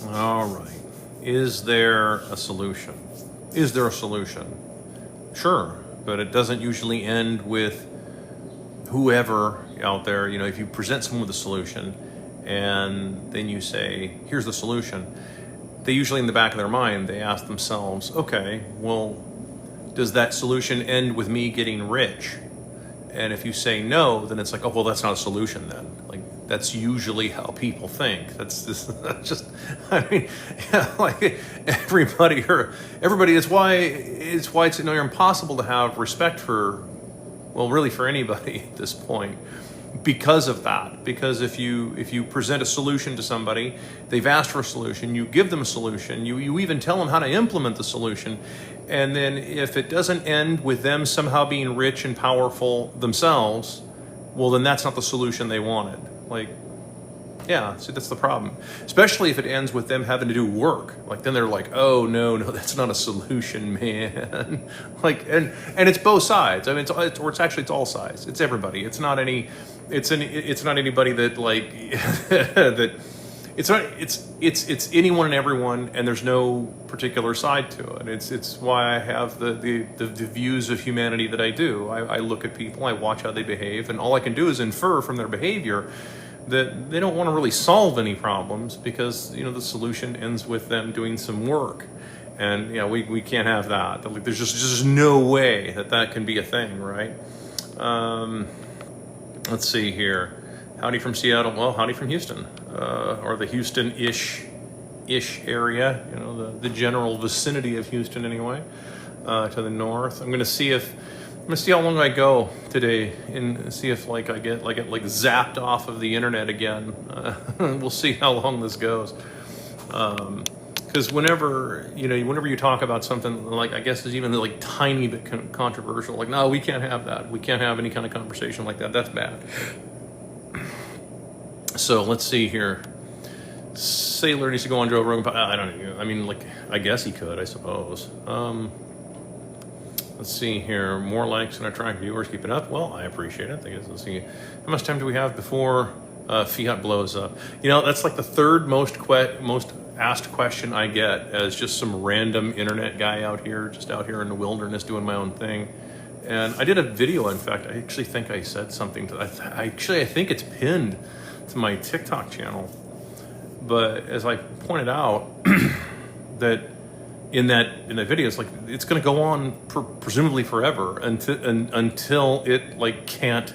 All right. Is there a solution? Is there a solution? Sure, but it doesn't usually end with whoever out there. You know, if you present someone with a solution and then you say, here's the solution, they usually in the back of their mind, they ask themselves, okay, well, does that solution end with me getting rich? And if you say no, then it's like, oh, well, that's not a solution then. Like, that's usually how people think. That's just, I mean, yeah, like everybody, it's why it's near impossible to have respect for, well, really for anybody at this point, because of that. Because if you present a solution to somebody, they've asked for a solution, you give them a solution, you even tell them how to implement the solution, and then if it doesn't end with them somehow being rich and powerful themselves, well, then that's not the solution they wanted. Like, yeah, see, that's the problem. Especially if it ends with them having to do work. Like, then they're like, oh, no, that's not a solution, man. Like, and it's both sides. I mean, it's all sides. It's everybody. It's not anybody that, like, that, it's anyone and everyone, and there's no particular side to it. It's why I have the views of humanity that I do. I look at people, I watch how they behave, and all I can do is infer from their behavior that they don't want to really solve any problems, because, you know, the solution ends with them doing some work. And, you know, we can't have that. There's just no way that can be a thing, right? Let's see here. Howdy from Seattle. Well, howdy from Houston, or the Houston-ish area, you know, the general vicinity of Houston anyway, to the north. I'm going to see how long I go today and see if I get zapped off of the internet again. We'll see how long this goes. Because whenever you talk about something like, I guess is even like tiny bit controversial, like, no, we can't have that. We can't have any kind of conversation like that. That's bad. So let's see here. Sailor needs to go on Joe Rogan. I don't know. I mean, like, I guess he could, I suppose. Let's see here. More likes and attract viewers. Keep it up. Well, I appreciate it. Let's see. How much time do we have before fiat blows up? You know, that's like the third most asked question I get, as just some random internet guy out here in the wilderness doing my own thing. And I did a video. In fact, I actually think I said something to. I think it's pinned to my TikTok channel. But as I pointed out, that in that video, it's like it's going to go on presumably forever until it like can't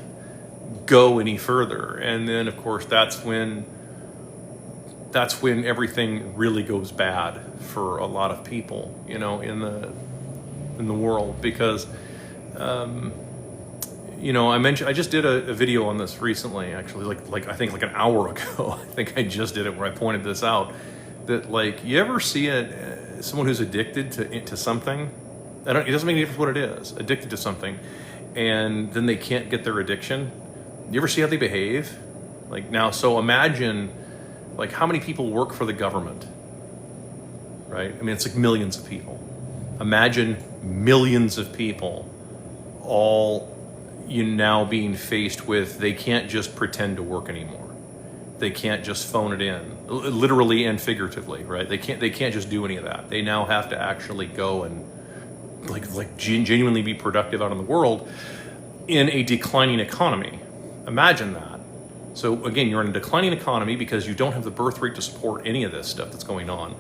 go any further, and then of course that's when everything really goes bad for a lot of people, you know, in the world, because you know, I just did a video on this recently, actually, like I think like an hour ago. I think I just did it, where I pointed this out, that like, you ever see someone who's addicted to something? It doesn't make any difference what it is, addicted to something, and then they can't get their addiction. You ever see how they behave? Like, now, so imagine, like, how many people work for the government, right? I mean, it's like millions of people. Imagine millions of people all now being faced with, they can't just pretend to work anymore. They can't just phone it in, literally and figuratively, right? They can't just do any of that. They now have to actually go and like genuinely be productive out in the world in a declining economy. Imagine that. So again, you're in a declining economy because you don't have the birth rate to support any of this stuff that's going on,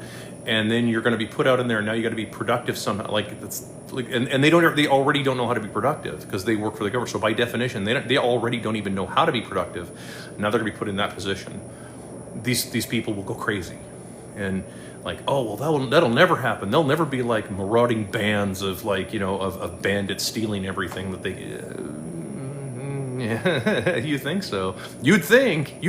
and then you're going to be put out in there. Now you got to be productive somehow. Like, that's like, and they already don't know how to be productive because they work for the government. So by definition, they already don't even know how to be productive. Now they're going to be put in that position. These people will go crazy, and like, oh well, that'll never happen. They'll never be like marauding bands of, like, you know, of bandits stealing everything that they. You think so? You'd think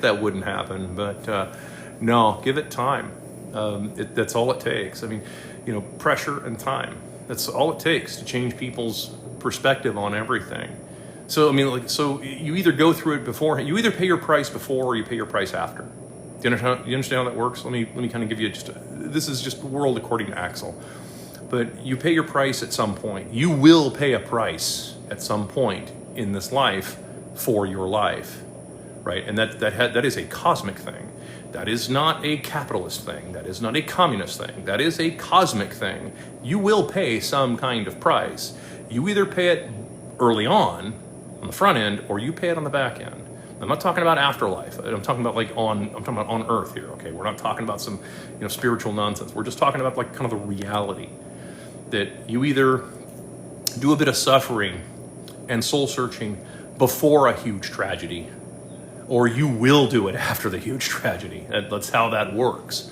that wouldn't happen, but no. Give it time. That's all it takes. I mean, you know, pressure and time. That's all it takes to change people's perspective on everything. So I mean, like, so you either go through it before, you either pay your price before or you pay your price after. Do you understand how that works? Let me kind of give you this is just world according to Axel. But you pay your price at some point. You will pay a price at some point in this life for your life, right? And that is a cosmic thing. That is not a capitalist thing. That is not a communist thing. That is a cosmic thing. You will pay some kind of price. You either pay it early on the front end, or you pay it on the back end. I'm not talking about afterlife. I'm talking about I'm talking about on earth here, okay? We're not talking about some, spiritual nonsense. We're just talking about like kind of the reality that you either do a bit of suffering and soul searching before a huge tragedy, or you will do it after the huge tragedy. That's how that works.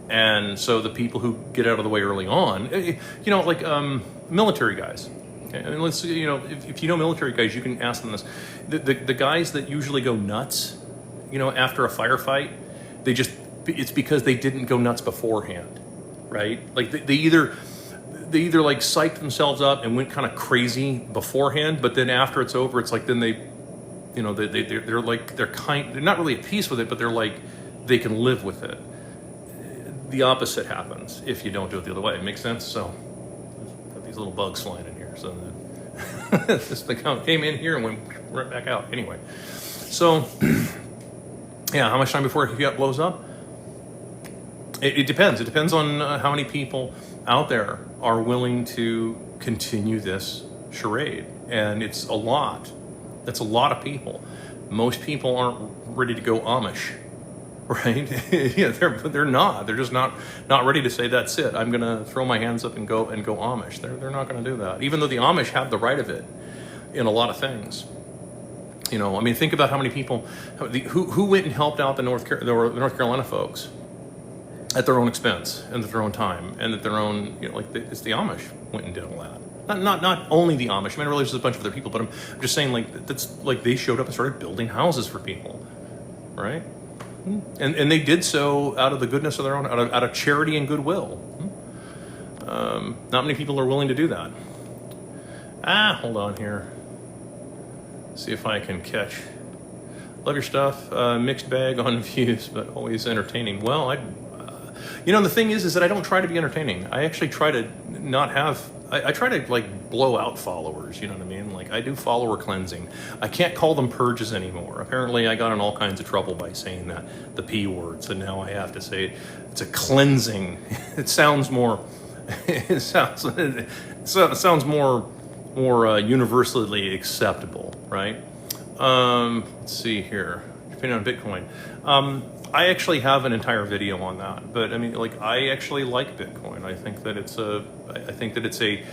And so the people who get out of the way early on, like military guys. Okay? I mean, let's, if you know military guys, you can ask them this. The guys that usually go nuts, after a firefight, it's because they didn't go nuts beforehand, right? Like they either like psyched themselves up and went kind of crazy beforehand, but then after it's over, it's like then they're not really at peace with it, but they're like, they can live with it. The opposite happens if you don't do it the other way. It makes sense? So, got these little bugs flying in here. So, this thing came in here and went right back out. Anyway, so, yeah, how much time before Fiat blows up? It depends. It depends on how many people out there are willing to continue this charade. And it's a lot. That's a lot of people. Most people aren't ready to go Amish, right? Yeah, they're not. They're just not ready to say that's it. I'm gonna throw my hands up and go Amish. They're not gonna do that. Even though the Amish have the right of it in a lot of things. Think about how many people who went and helped out the North Carolina folks at their own expense and at their own time and at their own, it's the Amish went and did all that. Not only the Amish. I realize there's a bunch of other people, but I'm just saying, that's like they showed up and started building houses for people, right? And they did so out of the goodness of their own, out of charity and goodwill. Not many people are willing to do that. Hold on here. See if I can catch. Love your stuff. Mixed bag on views, but always entertaining. Well, the thing is that I don't try to be entertaining. I actually try to not have. I try to blow out followers, you know what I mean? I do follower cleansing. I can't call them purges anymore. Apparently I got in all kinds of trouble by saying that, the P word, so now I have to say it's a cleansing. It sounds more, it sounds more universally acceptable, right? Let's see here, depending on Bitcoin. I actually have an entire video on that, but I actually like Bitcoin. I think that it's a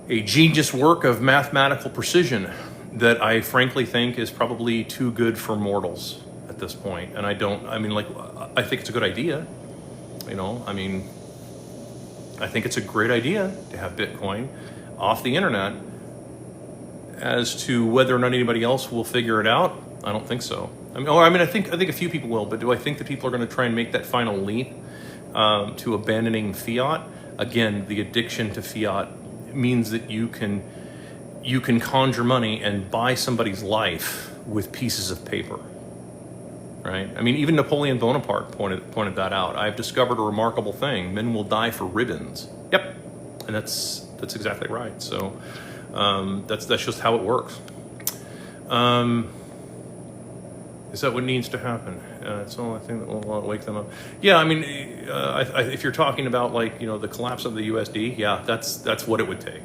genius work of mathematical precision that I frankly think is probably too good for mortals at this point. And I think it's a good idea. I think it's a great idea to have Bitcoin off the internet. As to whether or not anybody else will figure it out, I don't think so. I think a few people will, but do I think that people are going to try and make that final leap to abandoning fiat? Again, the addiction to fiat means that you can conjure money and buy somebody's life with pieces of paper, right? Even Napoleon Bonaparte pointed that out. I've discovered a remarkable thing: men will die for ribbons. Yep, and that's exactly right. So that's just how it works. Is that what needs to happen? It's the only thing that will wake them up. Yeah, if you're talking about the collapse of the USD, yeah, that's what it would take.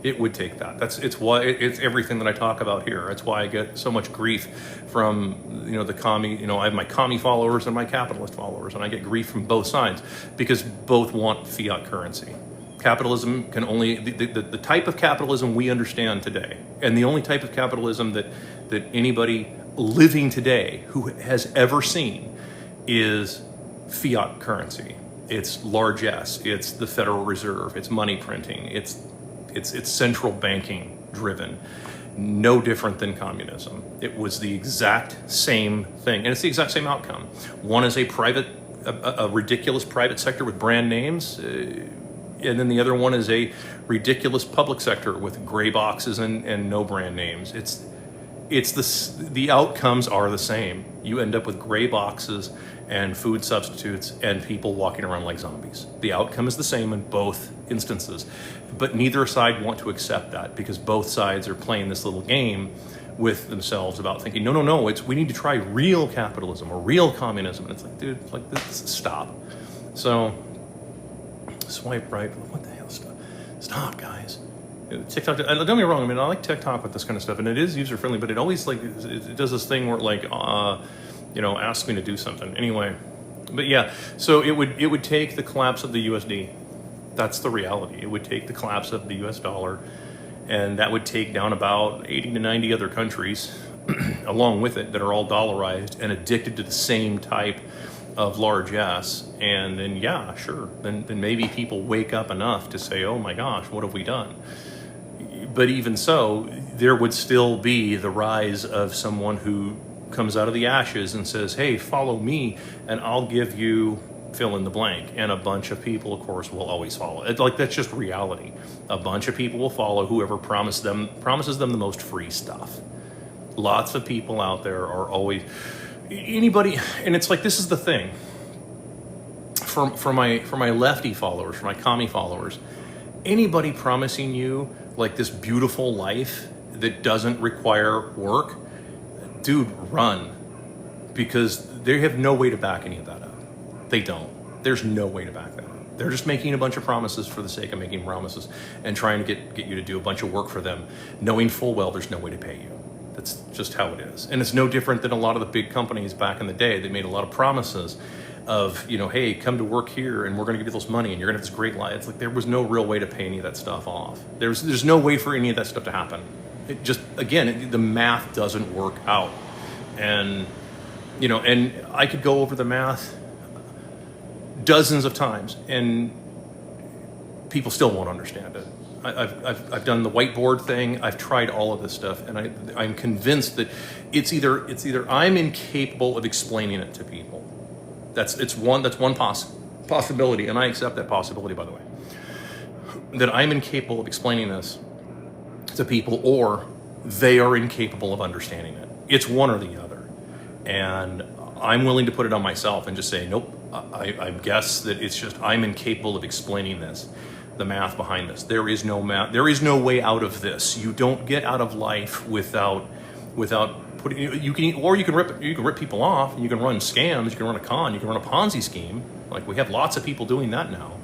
It would take that. It's everything that I talk about here. That's why I get so much grief from the commie. I have my commie followers and my capitalist followers, and I get grief from both sides because both want fiat currency. Capitalism can only the type of capitalism we understand today, and the only type of capitalism that anybody living today who has ever seen is fiat currency. It's largesse. It's the Federal Reserve. It's money printing. It's central banking driven. No different than communism. It was the exact same thing, and it's the exact same outcome. One is a ridiculous private sector with brand names. And then the other one is a ridiculous public sector with gray boxes and no brand names. The outcomes are the same. You end up with gray boxes and food substitutes and people walking around like zombies. The outcome is the same in both instances, but neither side want to accept that because both sides are playing this little game with themselves about thinking, no, we need to try real capitalism or real communism. And it's like, dude, like stop. So swipe right. What the hell? Stop, guys. TikTok. Don't get me wrong. I mean, I like TikTok with this kind of stuff, and it is user friendly. But it always it does this thing where it like asks me to do something anyway. But yeah, so it would take the collapse of the USD. That's the reality. It would take the collapse of the US dollar, and that would take down about 80 to 90 other countries along with it that are all dollarized and addicted to the same type of largesse. And then, yeah, sure, then maybe people wake up enough to say, oh my gosh, what have we done? But even so, there would still be the rise of someone who comes out of the ashes and says, hey, follow me and I'll give you fill in the blank. And a bunch of people, of course, will always follow. That's just reality. A bunch of people will follow whoever promises them the most free stuff. Lots of people out there are always anybody, and it's like, this is the thing for my lefty followers, for my commie followers, anybody promising you like this beautiful life that doesn't require work, dude, run, because they have no way to back any of that up. They don't. There's no way to back that up. They're just making a bunch of promises for the sake of making promises and trying to get you to do a bunch of work for them, knowing full well there's no way to pay you. That's just how it is. And it's no different than a lot of the big companies back in the day. They made a lot of promises of, hey, come to work here and we're going to give you this money and you're going to have this great life. It's like there was no real way to pay any of that stuff off. There's no way for any of that stuff to happen. It just, again, the math doesn't work out. And, and I could go over the math dozens of times and people still won't understand it. I've done the whiteboard thing. I've tried all of this stuff, and I'm convinced that it's either I'm incapable of explaining it to people. That's one possibility, and I accept that possibility, by the way. That I'm incapable of explaining this to people, or they are incapable of understanding it. It's one or the other, and I'm willing to put it on myself and just say, nope. I guess that it's just I'm incapable of explaining this. The math behind this. There is no math. There is no way out of this. You don't get out of life without putting. You can rip people off. You can run scams. You can run a con. You can run a Ponzi scheme. Like we have lots of people doing that now.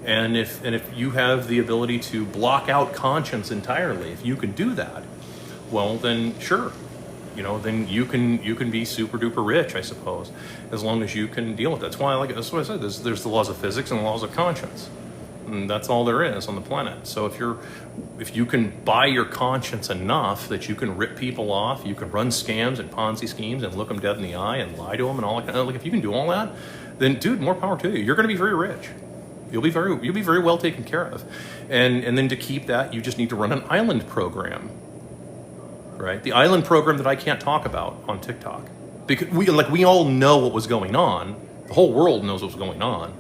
And if you have the ability to block out conscience entirely, if you can do that, well then sure, then you can be super duper rich, I suppose, as long as you can deal with that. That's what I said. There's the laws of physics and the laws of conscience. And that's all there is on the planet. So if you can buy your conscience enough that you can rip people off, you can run scams and Ponzi schemes and look them dead in the eye and lie to them and all that. Like if you can do all that, then dude, more power to you. You're going to be very rich. You'll be very well taken care of. And then to keep that, you just need to run an island program, right? The island program that I can't talk about on TikTok because we all know what was going on. The whole world knows what was going on,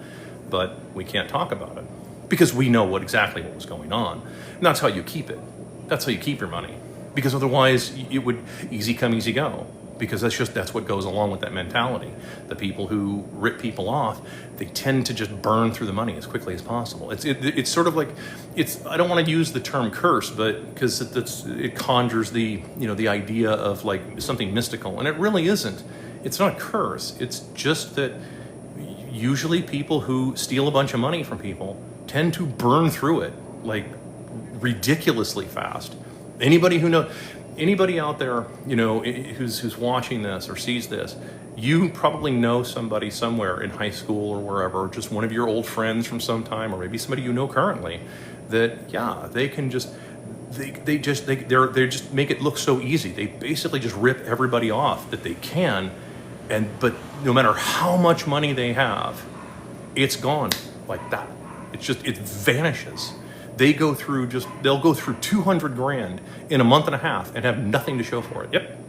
but we can't talk about it. Because we know exactly what was going on. And that's how you keep it. That's how you keep your money. Because otherwise, it would easy come, easy go. Because that's what goes along with that mentality. The people who rip people off, they tend to just burn through the money as quickly as possible. It's sort of like, I don't want to use the term curse, but because it conjures the idea of like something mystical. And it really isn't. It's not a curse. It's just that usually people who steal a bunch of money from people tend to burn through it like ridiculously fast. Anybody out there, who's watching this or sees this, you probably know somebody somewhere in high school or wherever, just one of your old friends from some time, or maybe somebody you know currently, that they can just they just make it look so easy. They basically just rip everybody off that they can, but no matter how much money they have, it's gone like that. It vanishes. They'll go through 200 grand in a month and a half and have nothing to show for it. Yep.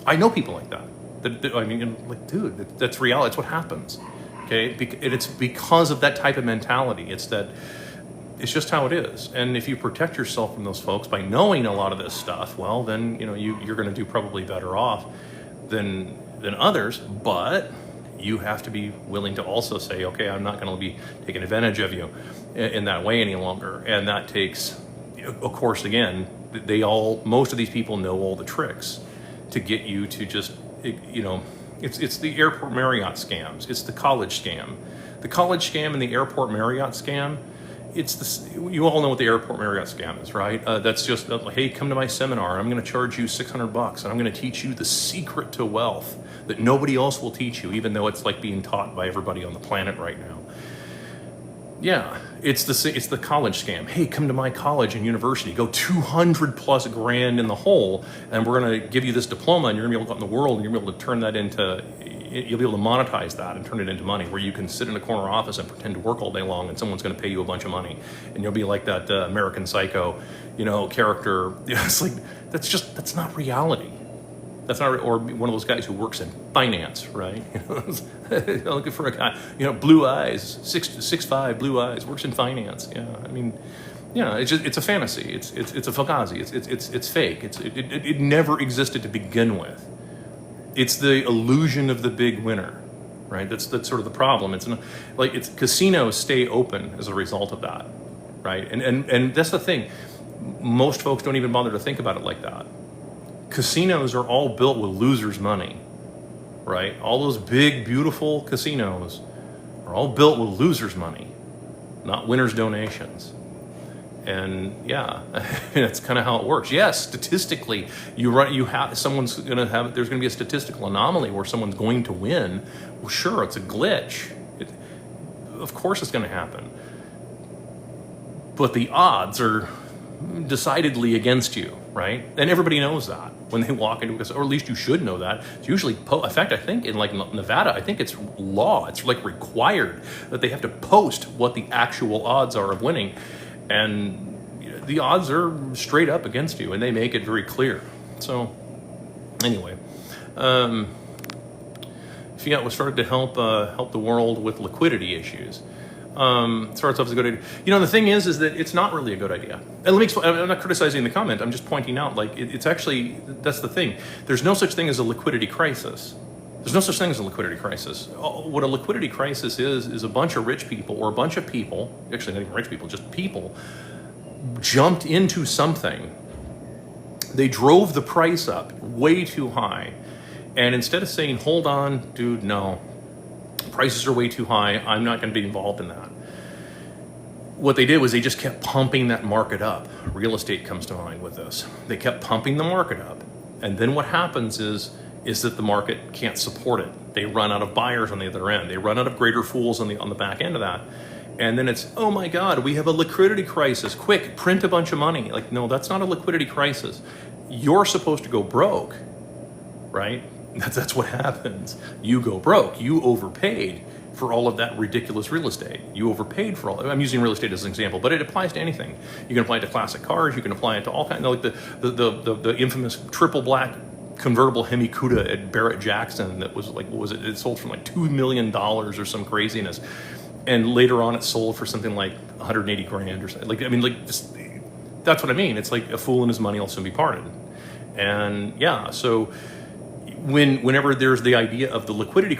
I know people like that. I mean, like, dude, that's reality. It's what happens. Okay. And it's because of that type of mentality. It's just how it is. And if you protect yourself from those folks by knowing a lot of this stuff, well, then, you're going to do probably better off than others, but you have to be willing to also say, okay, I'm not going to be taking advantage of you in that way any longer. And that takes, of course, again, most of these people know all the tricks to get you to just, it's the airport Marriott scams. It's the college scam. The college scam and the airport Marriott scam, you all know what the airport Marriott scam is, right? That's just, hey, come to my seminar. I'm going to charge you $600 and I'm going to teach you the secret to wealth that nobody else will teach you, even though it's like being taught by everybody on the planet right now. Yeah, it's the college scam. Hey, come to my college and university, go 200 plus grand in the hole, and we're going to give you this diploma, and you're going to be able to go out in the world, and you're going to be able to turn that into, you'll be able to monetize that and turn it into money, where you can sit in a corner office and pretend to work all day long, and someone's going to pay you a bunch of money, and you'll be like that American Psycho, character. It's like, that's not reality. That's not, or one of those guys who works in finance, right? Looking for a guy, blue eyes, 6'5", blue eyes, works in finance. Yeah, I mean, it's a fantasy. It's a fugazi. It's fake. It never existed to begin with. It's the illusion of the big winner, right? That's sort of the problem. Casinos stay open as a result of that, right? And that's the thing. Most folks don't even bother to think about it like that. Casinos are all built with losers' money, right? All those big, beautiful casinos are all built with losers' money, not winners' donations. And yeah, that's kind of how it works. Yes, statistically, there's going to be a statistical anomaly where someone's going to win. Well, sure, it's a glitch. Of course it's going to happen. But the odds are decidedly against you, right? And everybody knows that when they walk into a, or at least you should know that. It's usually, in fact, I think in like Nevada, I think it's law. It's like required that they have to post what the actual odds are of winning. And the odds are straight up against you, and they make it very clear. So anyway, fiat was started to help the world with liquidity issues. Starts off as a good idea. The thing is that it's not really a good idea. And let me explain. I'm not criticizing the comment. I'm just pointing out, it's actually, that's the thing. There's no such thing as a liquidity crisis. There's no such thing as a liquidity crisis. What a liquidity crisis is a bunch of rich people, or a bunch of people, actually not even rich people, just people, jumped into something. They drove the price up way too high. And instead of saying, hold on, dude, no, prices are way too high, I'm not going to be involved in that. What they did was they just kept pumping that market up. Real estate comes to mind with this. They kept pumping the market up. And then what happens is that the market can't support it. They run out of buyers on the other end. They run out of greater fools on the back end of that. And then it's, oh my God, we have a liquidity crisis. Quick, print a bunch of money. Like, no, that's not a liquidity crisis. You're supposed to go broke, right? That's what happens. You go broke. You overpaid for all of that ridiculous real estate. You overpaid for all. I'm using real estate as an example, but it applies to anything. You can apply it to classic cars. You can apply it to all kinds. Like the infamous triple black convertible Hemi Cuda at Barrett Jackson that was like, what was it? It sold for like $2 million or some craziness, and later on it sold for something like 180 grand or something. Just, that's what I mean. It's like a fool and his money will soon be parted. And yeah, so whenever there's the idea of the liquidity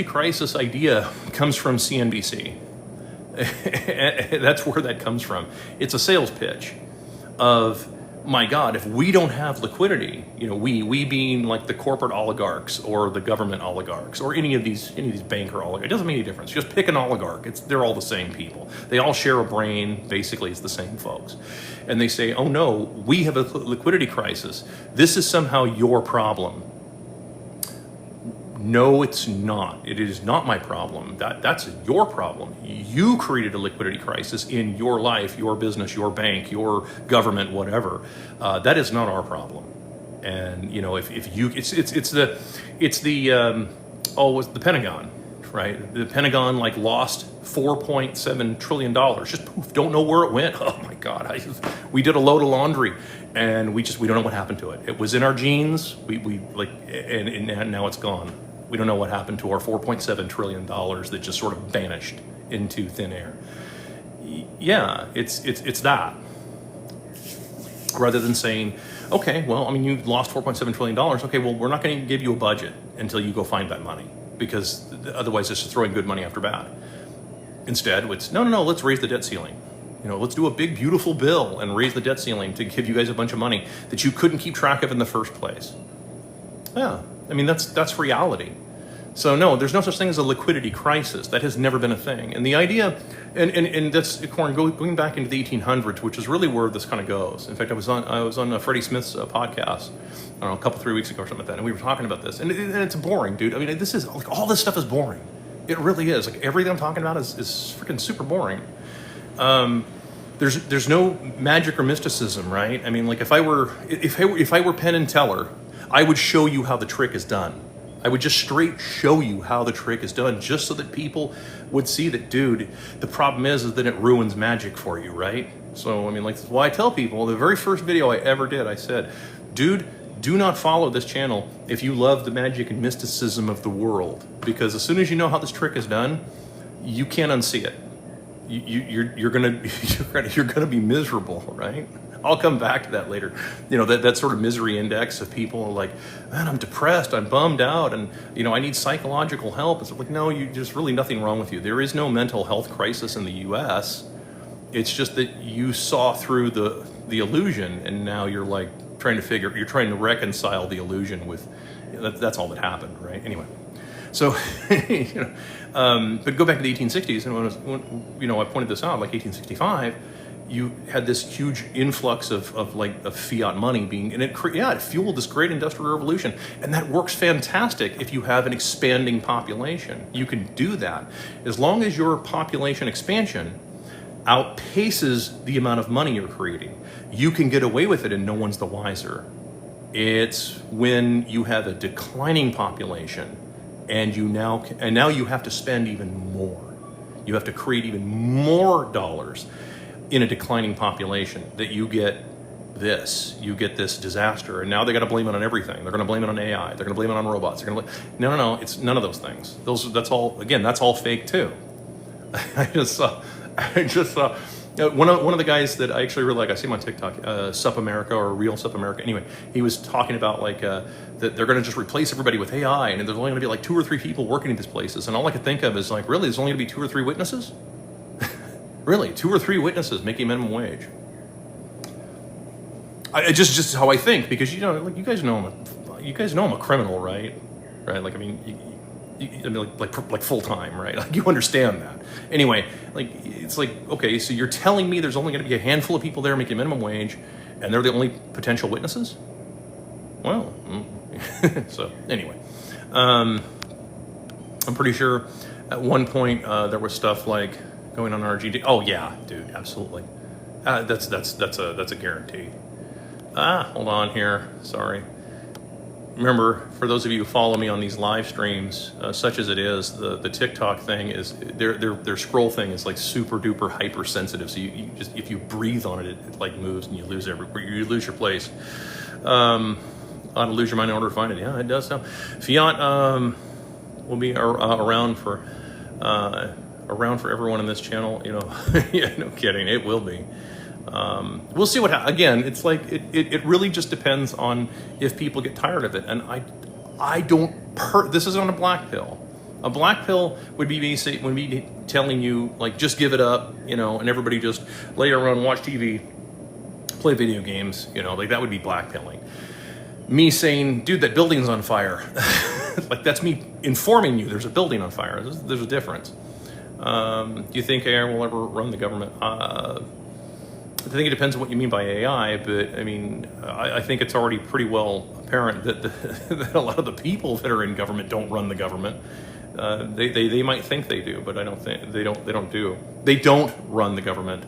crisis idea comes from CNBC. That's where that comes from. It's a sales pitch of, my God, if we don't have liquidity, we being like the corporate oligarchs or the government oligarchs or any of these banker oligarchs, it doesn't make any difference. Just pick an oligarch. They're all the same people. They all share a brain. Basically, it's the same folks. And they say, oh no, we have a liquidity crisis. This is somehow your problem. No, it's not. It is not my problem. That's your problem. You created a liquidity crisis in your life, your business, your bank, your government, whatever. That is not our problem. And if you, it's the Pentagon, right? The Pentagon lost $4.7 trillion. Just poof, don't know where it went. Oh my God, we did a load of laundry, and we don't know what happened to it. It was in our genes. And now it's gone. We don't know what happened to our $4.7 trillion that just sort of vanished into thin air. Yeah, it's that. Rather than saying, okay, well, you lost $4.7 trillion. Okay, well, we're not going to give you a budget until you go find that money, because otherwise it's just throwing good money after bad. Instead, it's, no, let's raise the debt ceiling. let's do a big, beautiful bill and raise the debt ceiling to give you guys a bunch of money that you couldn't keep track of in the first place. Yeah, I mean, that's reality. So no, there's no such thing as a liquidity crisis. That has never been a thing. And the idea, and that's going back into the 1800s, which is really where this kind of goes. In fact, I was on Freddie Smith's podcast, I don't know, a couple 3 weeks ago or something like that, and we were talking about this. And it's boring, dude. I mean, this is like all this stuff is boring. It really is. Like everything I'm talking about is freaking super boring. There's no magic or mysticism, right? I mean, like if I were Penn and Teller, I would show you how the trick is done. I would just straight show you how the trick is done, just so that people would see that, dude, the problem is that it ruins magic for you, right? So, I mean, like, why I tell people, the very first video I ever did, I said, dude, do not follow this channel if you love the magic and mysticism of the world, because as soon as you know how this trick is done, you can't unsee it. You're gonna be miserable, right? I'll come back to that later. That sort of misery index of people are like, man, I'm depressed, I'm bummed out, and I need psychological help. It's like, no, there's really nothing wrong with you. There is no mental health crisis in the U.S. It's just that you saw through the illusion, and now you're like you're trying to reconcile the illusion with. That's all that happened, right? Anyway. So, but go back to the 1860s, and when I pointed this out, like 1865, you had this huge influx of fiat money and it fueled this great industrial revolution, and that works fantastic if you have an expanding population. You can do that as long as your population expansion outpaces the amount of money you're creating. You can get away with it, and no one's the wiser. It's when you have a declining population. And now you have to spend even more. You have to create even more dollars in a declining population that you get this disaster. And now they got to blame it on everything. They're going to blame it on AI. They're going to blame it on robots. No. It's none of those things. That's all fake too. I just saw one of the guys that I actually really like. I see him on TikTok, Sup America or Real Sup America. Anyway, he was talking about that they're going to just replace everybody with AI, and there's only going to be like 2 or 3 people working at these places. And all I could think of is like, really, there's only going to be 2 or 3 witnesses? Really, 2 or 3 witnesses making minimum wage? Just how I think, because you guys know I'm a criminal, right? Right? Like, I mean. Like full time, right? Like, you understand that. Anyway, it's like, okay, so you're telling me there's only going to be a handful of people there making minimum wage, and they're the only potential witnesses? Well, so anyway, I'm pretty sure at one point there was stuff like going on RGD. Oh yeah, dude, absolutely. That's a guarantee. Hold on here. Sorry. Remember, for those of you who follow me on these live streams, such as it is, the TikTok thing is their scroll thing is like super duper hypersensitive. So you just, if you breathe on it, it like moves and you lose your place. Ought to lose your mind in order to find it. Yeah, it does. So Fiat will be around for everyone in this channel. Yeah, no kidding, it will be. We'll see again, it's like, it really just depends on if people get tired of it. And this is on a black pill. A black pill would be telling you, like, just give it up, and everybody just lay around, watch TV, play video games, like that would be black pilling. Me saying, dude, that building's on fire. Like, that's me informing you there's a building on fire. There's a difference. Do you think AI will ever run the government? I think it depends on what you mean by AI, but I mean, I think it's already pretty well apparent that that a lot of the people that are in government don't run the government. They might think they do, but I don't think they don't do. They don't run the government.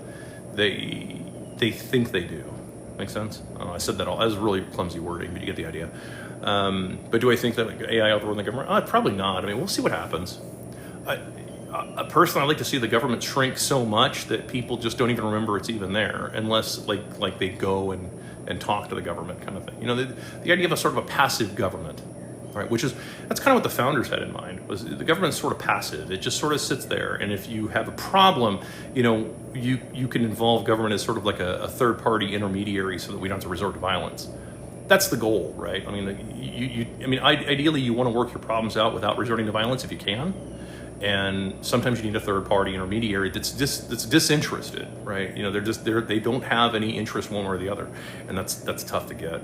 They think they do. Make sense? I said that all. That was really clumsy wording, but you get the idea. But do I think that AI will run the government? Probably not. I mean, we'll see what happens. Personally, I like to see the government shrink so much that people just don't even remember it's even there, unless like they go and talk to the government, kind of thing. The idea of a sort of a passive government, right? That's kind of what the founders had in mind. Was the government's sort of passive. It just sort of sits there, and if you have a problem, you can involve government as sort of like a third-party intermediary, so that we don't have to resort to violence. That's the goal, right? I mean, ideally, you want to work your problems out without resorting to violence if you can. And sometimes you need a third party intermediary that's disinterested, right? You know, they don't have any interest one way or the other, and that's tough to get.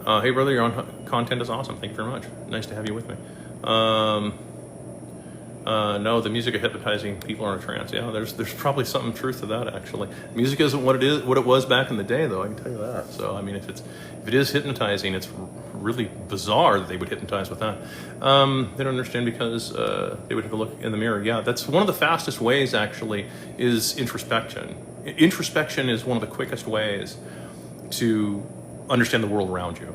Hey brother, your content is awesome. Thank you very much. Nice to have you with me. No, the music of hypnotizing people in a trance. Yeah, there's probably some truth to that actually. Music isn't what it was back in the day, though. I can tell you that. So I mean, if it is hypnotizing, it's really bizarre that they would hypnotize with that. They don't understand because they would have a look in the mirror. Yeah, that's one of the fastest ways actually is introspection. Introspection is one of the quickest ways to understand the world around you.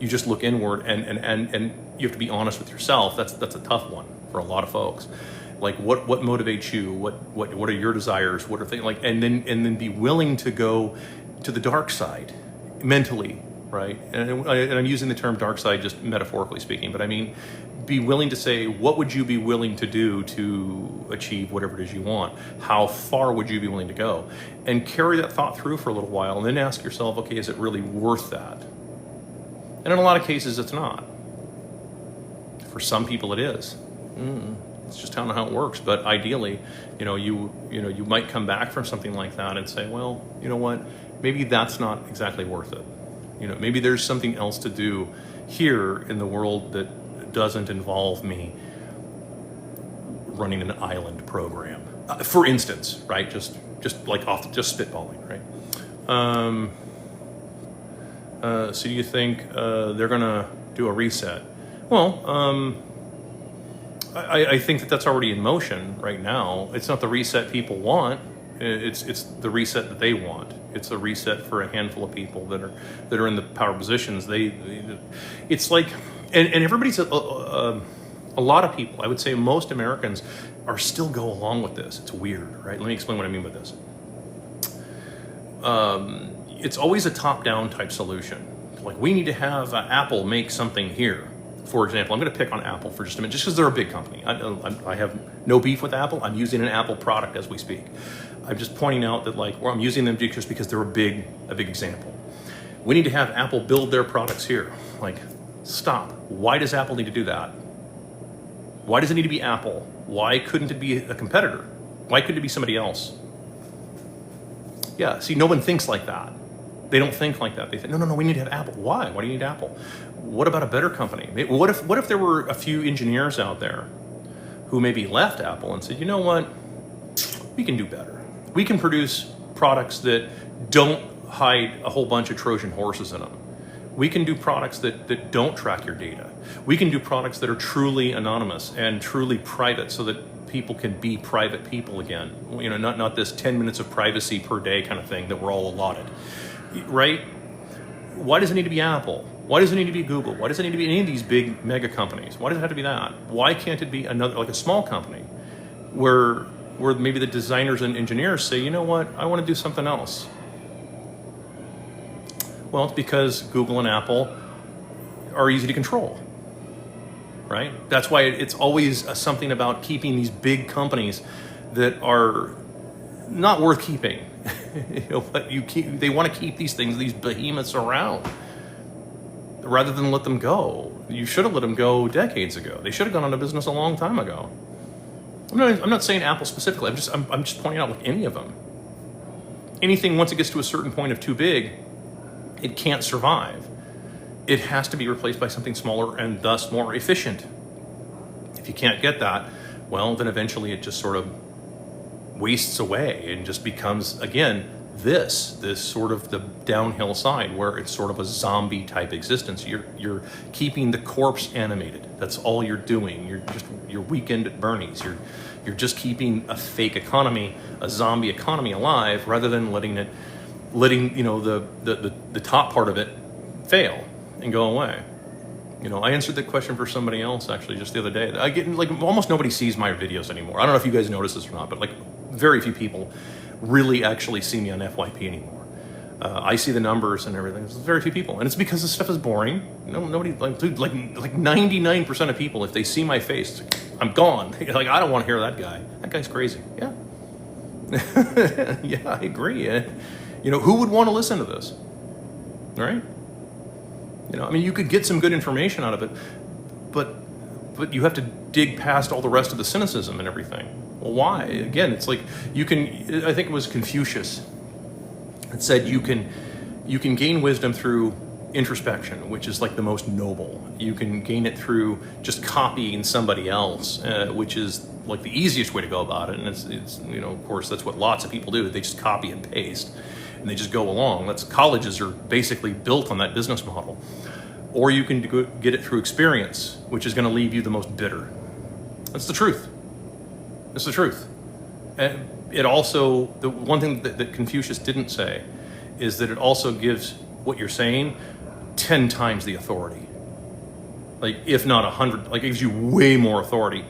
You just look inward and you have to be honest with yourself. That's a tough one for a lot of folks. Like what motivates you? What are your desires? What are things like? And then be willing to go to the dark side mentally, right? And I'm using the term dark side just metaphorically speaking, but I mean, be willing to say, what would you be willing to do to achieve whatever it is you want? How far would you be willing to go? And carry that thought through for a little while, and then ask yourself, okay, is it really worth that? And in a lot of cases, it's not. For some people, it is. It's just how it works. But ideally, you might come back from something like that and say, well, you know what? Maybe that's not exactly worth it. You know, maybe there's something else to do here in the world that doesn't involve me running an island program, for instance, right? Just spitballing, right? So do you think they're gonna do a reset? Well, I think that's already in motion right now. It's not the reset people want. It's the reset that they want. It's a reset for a handful of people that are in the power positions. It's like, and everybody's a lot of people. I would say most Americans are still go along with this. It's weird, right? Let me explain what I mean by this. It's always a top-down type solution. Like, we need to have Apple make something here. For example, I'm going to pick on Apple for just a minute, just because they're a big company. I have no beef with Apple. I'm using an Apple product as we speak. I'm just pointing out that, like, I'm using them just because they're a big example. We need to have Apple build their products here. Like, stop. Why does Apple need to do that? Why does it need to be Apple? Why couldn't it be a competitor? Why couldn't it be somebody else? Yeah, see, no one thinks like that. They don't think like that. They think, no, we need to have Apple. Why? Why do you need Apple? What about a better company? What if there were a few engineers out there who maybe left Apple and said, you know what? We can do better. We can produce products that don't hide a whole bunch of Trojan horses in them. We can do products that don't track your data. We can do products that are truly anonymous and truly private so that people can be private people again. You know, not this 10 minutes of privacy per day kind of thing that we're all allotted, right? Why does it need to be Apple? Why does it need to be Google? Why does it need to be any of these big mega companies? Why does it have to be that? Why can't it be another, like a small company where maybe the designers and engineers say, you know what, I want to do something else? Well, it's because Google and Apple are easy to control, right? That's why it's always something about keeping these big companies that are not worth keeping. But they want to keep these things, these behemoths around, rather than let them go. You should have let them go decades ago. They should have gone out of business a long time ago. I'm not saying Apple specifically. I'm just pointing out, like, any of them. Anything, once it gets to a certain point of too big, it can't survive. It has to be replaced by something smaller and thus more efficient. If you can't get that, well, then eventually it just sort of wastes away and just becomes, again, this sort of the downhill side where it's sort of a zombie type existence. You're keeping the corpse animated. That's all you're doing. You're weekend at Bernie's. You're just keeping a fake economy, a zombie economy alive, rather than letting the top part of it fail and go away. You know, I answered that question for somebody else actually just the other day. I get, like, almost nobody sees my videos anymore. I don't know if you guys notice this or not, but like very few people really actually see me on FYP anymore. I see the numbers and everything. There's very few people, and it's because this stuff is boring. Nobody, like 99% of people, if they see my face, it's like, I'm gone. Like, I don't want to hear that guy. That guy's crazy. Yeah, yeah, I agree. You know, who would want to listen to this? All right. You know, I mean, you could get some good information out of it, but you have to dig past all the rest of the cynicism and everything. Well, why? Again, it's like you can. I think it was Confucius that said you can gain wisdom through introspection, which is like the most noble. You can gain it through just copying somebody else, which is like the easiest way to go about it. And it's you know, of course, that's what lots of people do. They just copy and paste, and they just go along. Colleges are basically built on that business model. Or you can get it through experience, which is going to leave you the most bitter. That's the truth. It's the truth. And it also, the one thing that Confucius didn't say is that it also gives what you're saying 10 times the authority. Like, if not 100, like it gives you way more authority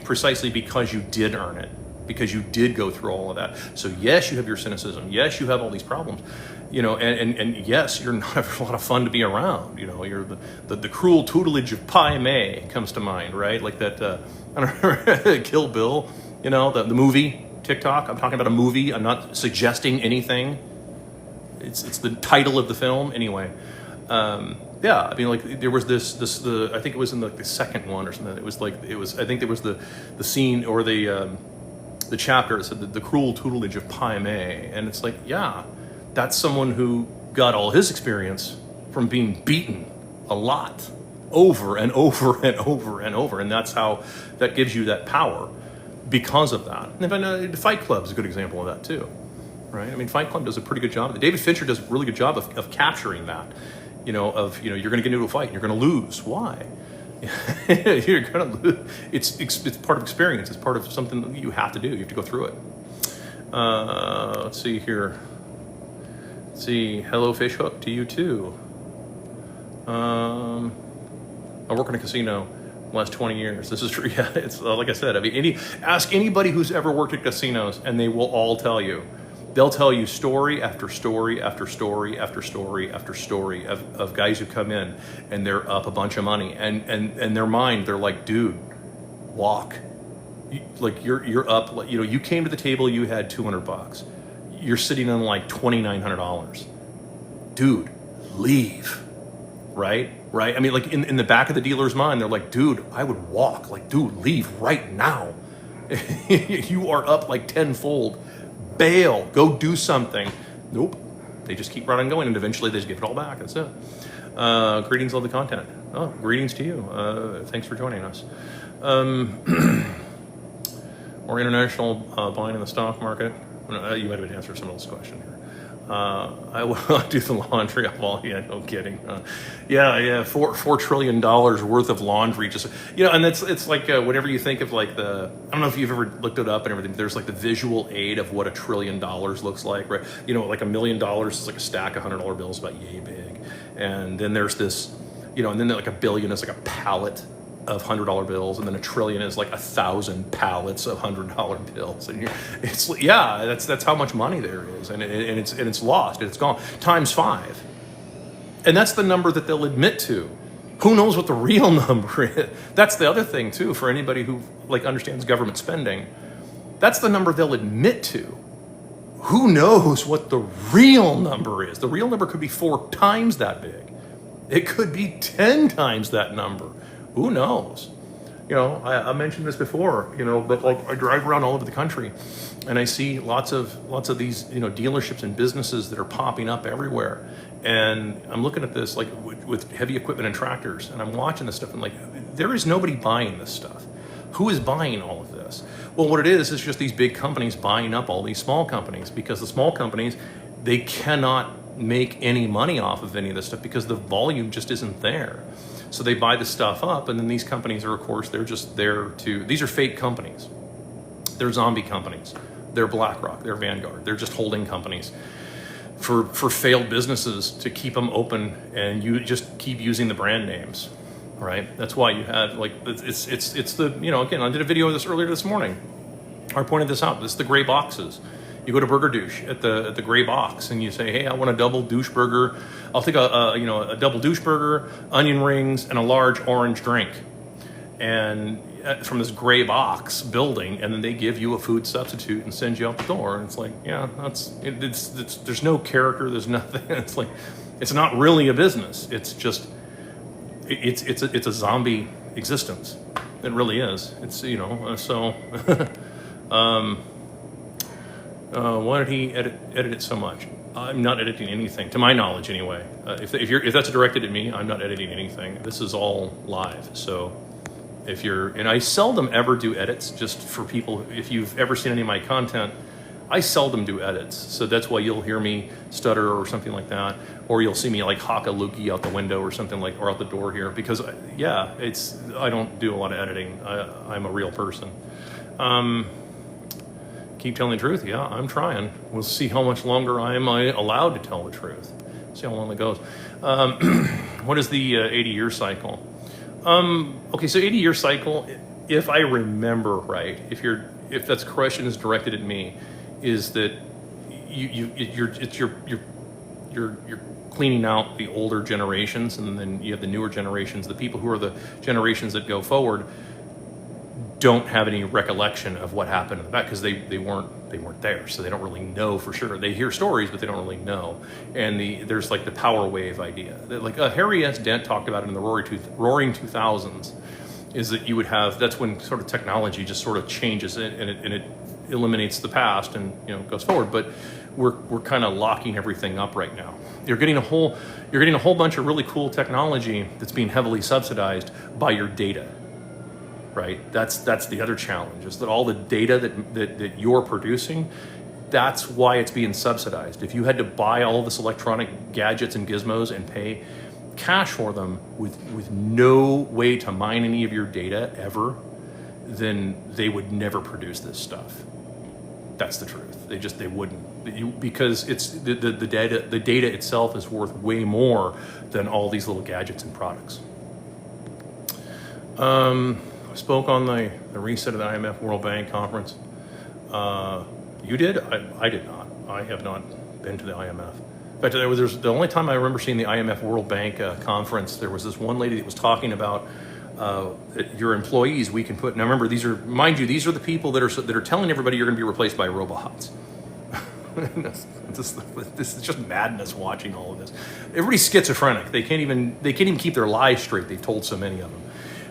precisely because you did earn it, because you did go through all of that. So yes, you have your cynicism. Yes, you have all these problems, you know, and yes, you're not a lot of fun to be around. You know, you're the cruel tutelage of Pai Mei comes to mind, right? Like that, I don't know, Kill Bill, you know, the movie, TikTok. I'm talking about a movie. I'm not suggesting anything. It's the title of the film anyway. Yeah, I mean, like there was the I think it was in the second one or something. I think there was the scene or the chapter that said the cruel tutelage of Pai Mei, and it's like, yeah, that's someone who got all his experience from being beaten a lot, over and over and over and over, and that's how that gives you that power because of that. And Fight Club is a good example of that too, right? I mean, Fight Club does a pretty good job. David Fincher does a really good job of capturing that. You know, you're going to get into a fight and you're going to lose. Why? You're going to lose. It's part of experience. It's part of something that you have to do. You have to go through it. Let's see here. Let's see. Hello, Fishhook, to you too. I work in a casino the last 20 years. This is true. Yeah, it's like I said. I mean, ask anybody who's ever worked at casinos, and they will all tell you. They'll tell you story after story after story after story after story of guys who come in and they're up a bunch of money, and in their mind they're like, dude, walk. You're up, like, you know, you came to the table, you had $200. You're sitting on like $2,900. Dude, leave. Right? I mean, like in the back of the dealer's mind, they're like, dude, I would walk. Like, dude, leave right now. You are up like tenfold. Bail, go do something. Nope, they just keep running going, and eventually they just give it all back. That's it. Greetings, love the content. Oh, greetings to you. Thanks for joining us. Or international buying in the stock market. You might have answered some of this question here. I will do the laundry of all. Yeah, no kidding. Yeah. $4 trillion worth of laundry. Just, you know, and it's like whenever you think of like I don't know if you've ever looked it up and everything. There's like the visual aid of what $1 trillion looks like, right? You know, like $1 million is like a stack of $100 bills about yay big, and then there's this, you know, and then like $1 billion is like a pallet of $100 bills, and then $1 trillion is like 1,000 pallets of $100 bills, and that's how much money there is, and it's lost, and it's gone times 5, and that's the number that they'll admit to. Who knows what the real number is? That's the other thing too, for anybody who like understands government spending. That's the number they'll admit to. Who knows what the real number is? The real number could be 4 times that big. It could be 10 times that number. Who knows? You know, I mentioned this before, you know, but like I drive around all over the country and I see lots of these, you know, dealerships and businesses that are popping up everywhere. And I'm looking at this like with heavy equipment and tractors, and I'm watching this stuff and like, there is nobody buying this stuff. Who is buying all of this? Well, what it is just these big companies buying up all these small companies, because the small companies, they cannot make any money off of any of this stuff because the volume just isn't there. So they buy the stuff up, and then these companies are, of course, they're just there to, these are fake companies. They're zombie companies. They're BlackRock, they're Vanguard. They're just holding companies for failed businesses to keep them open, and you just keep using the brand names, right? That's why you have, like, it's the, you know, again, I did a video of this earlier this morning. I pointed this out. This is the gray boxes. You go to Burger Douche at the gray box, and you say, "Hey, I want a double douche burger. I'll take a double douche burger, onion rings, and a large orange drink." And from this gray box building, and then they give you a food substitute and send you out the door. And it's like, yeah, there's no character. There's nothing. It's like, it's not really a business. It's just, it's a zombie. existence. It really is. It's, you know, so why did he edit it so much? I'm not editing anything, to my knowledge anyway. If that's directed at me, I'm not editing anything. This is all live. So and I seldom ever do edits, just for people, if you've ever seen any of my content, I seldom do edits. So that's why you'll hear me stutter or something like that, or you'll see me like hawk a loogie out the window or something like, or out the door here, because yeah, I don't do a lot of editing. I'm a real person. Keep telling the truth. Yeah, I'm trying. We'll see how much longer I'm allowed to tell the truth. See how long it goes. What is the 80-year cycle? Okay, so 80-year cycle, if I remember right, if that question is directed at me, is that you're cleaning out the older generations, and then you have the newer generations. The people who are the generations that go forward don't have any recollection of what happened in the back, because they weren't there, so they don't really know for sure. They hear stories, but they don't really know. And there's like the power wave idea that, like, Harry S. Dent talked about it in the Roaring 2000s, is that you would have, that's when sort of technology just sort of changes it, and it eliminates the past and, you know, goes forward. But we're kind of locking everything up right now. You're getting a whole bunch of really cool technology that's being heavily subsidized by your data. Right? That's the other challenge, is that all the data that you're producing, that's why it's being subsidized. If you had to buy all of this electronic gadgets and gizmos and pay cash for them with no way to mine any of your data ever, then they would never produce this stuff. That's the truth. They wouldn't, because it's the data itself is worth way more than all these little gadgets and products. Spoke on the reset of the IMF World Bank conference. You did? I did not. I have not been to the IMF. In fact, there's the only time I remember seeing the IMF World Bank conference, there was this one lady that was talking about your employees, we can put, now remember, these are the people that are telling everybody you're going to be replaced by robots. This is just madness watching all of this. Everybody's schizophrenic. They can't even keep their lies straight. They've told so many of them.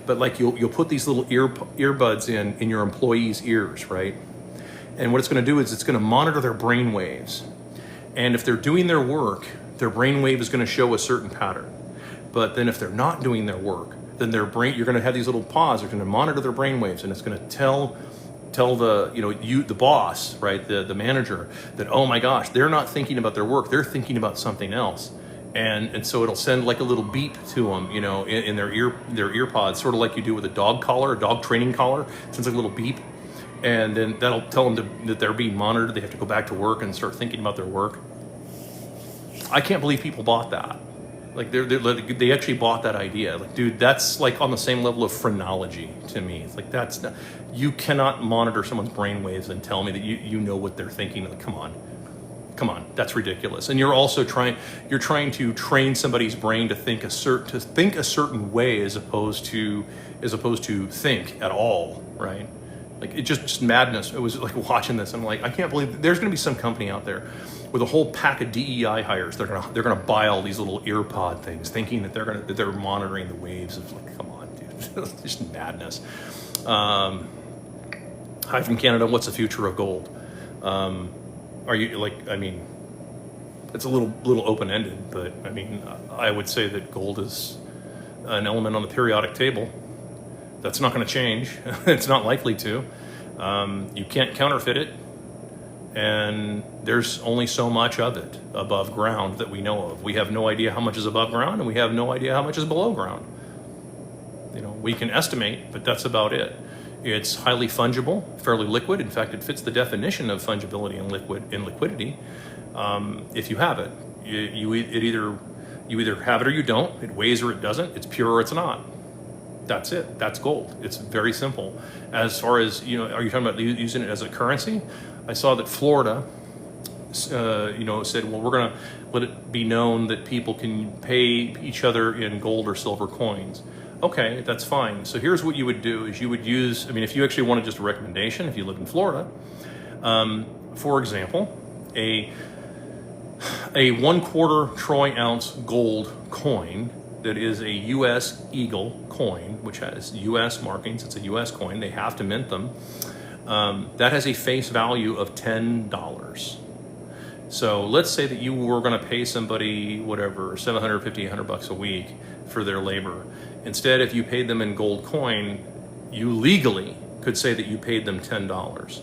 But like you'll put these little earbuds in your employees' ears, right? And what it's going to do is it's going to monitor their brain waves. And if they're doing their work, their brain wave is going to show a certain pattern. But then if they're not doing their work, then you're going to have these little pods. They're going to monitor their brain waves, and it's going to tell the boss, right, the manager, that, oh my gosh, they're not thinking about their work. They're thinking about something else. And so it'll send like a little beep to them, you know, in their ear pods, sort of like you do with a dog collar, a dog training collar. It sends like a little beep, and then that'll tell them that they're being monitored. They have to go back to work and start thinking about their work. I can't believe people bought that. Like they actually bought that idea. Like, dude, that's like on the same level of phrenology to me. It's like, you cannot monitor someone's brain waves and tell me that you know what they're thinking. Like, come on, that's ridiculous. And you're also trying to train somebody's brain to think a certain way as opposed to think at all, right? Like, it's just madness. It was like watching this. I'm like, I can't believe there's going to be some company out there with a whole pack of DEI hires. They're gonna buy all these little earpod things, thinking that they're monitoring the waves. Of like, come on, dude, it's just madness. Hi from Canada. What's the future of gold? Are you like? I mean, it's a little open-ended, but I mean, I would say that gold is an element on the periodic table. That's not going to change. It's not likely to. You can't counterfeit it, and there's only so much of it above ground that we know of. We have no idea how much is above ground, and we have no idea how much is below ground. You know, we can estimate, but that's about it. It's highly fungible, fairly liquid. In fact, it fits the definition of fungibility and liquidity. If you have it, you either have it or you don't. It weighs or it doesn't. It's pure or it's not. That's it. That's gold. It's very simple. As far as, you know, are you talking about using it as a currency? I saw that Florida, said, well, we're going to let it be known that people can pay each other in gold or silver coins. Okay, that's fine. So here's what you would do is you would use, I mean, if you actually wanted just a recommendation, if you live in Florida, for example, a 1/4 troy ounce gold coin that is a U.S. Eagle coin, which has U.S. markings, it's a U.S. coin, they have to mint them, that has a face value of $10. So let's say that you were going to pay somebody, whatever, $750, $100 a week for their labor. Instead, if you paid them in gold coin, you legally could say that you paid them $10.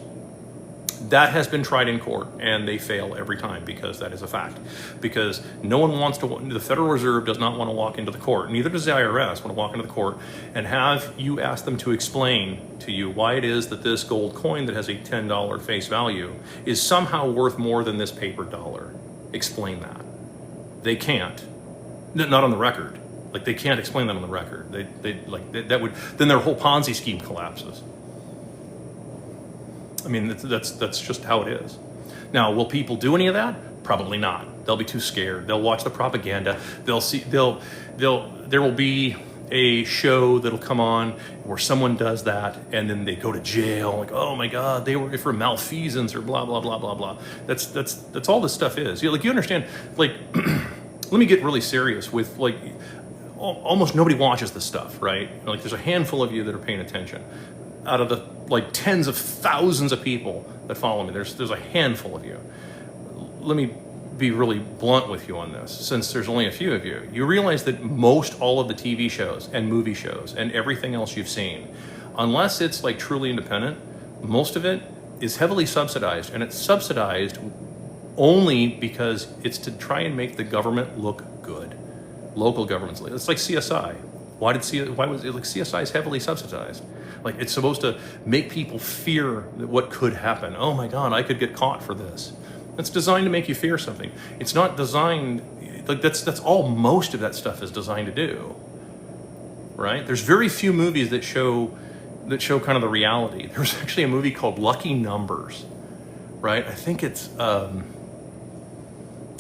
That has been tried in court, and they fail every time, because that is a fact. Because no one wants to, the Federal Reserve does not want to walk into the court, neither does the IRS want to walk into the court and have you ask them to explain to you why it is that this gold coin that has a $10 face value is somehow worth more than this paper dollar. Explain that. They can't. Not on the record. Like, they can't explain that on the record. That would, then their whole Ponzi scheme collapses. I mean, that's just how it is. Now, will people do any of that? Probably not. They'll be too scared. They'll watch the propaganda. There will be a show that'll come on where someone does that, and then they go to jail. Like, oh my God, they were for malfeasance or blah blah blah blah blah. That's all this stuff is. You understand? Like, let me get really serious with, like, almost nobody watches this stuff, right? Like, there's a handful of you that are paying attention. Out of the, like, tens of thousands of people that follow me, there's a handful of you. Let me be really blunt with you on this, since there's only a few of you. You realize that most all of the TV shows and movie shows and everything else you've seen, unless it's like truly independent, most of it is heavily subsidized, and it's subsidized only because it's to try and make the government look good. Local governments, it's like CSI. Why was it like CSI is heavily subsidized? Like, it's supposed to make people fear that what could happen. Oh my God, I could get caught for this. It's designed to make you fear something. It's not designed, like, that's all most of that stuff is designed to do, right? There's very few movies that show kind of the reality. There's actually a movie called Lucky Numbers, right? I think it's,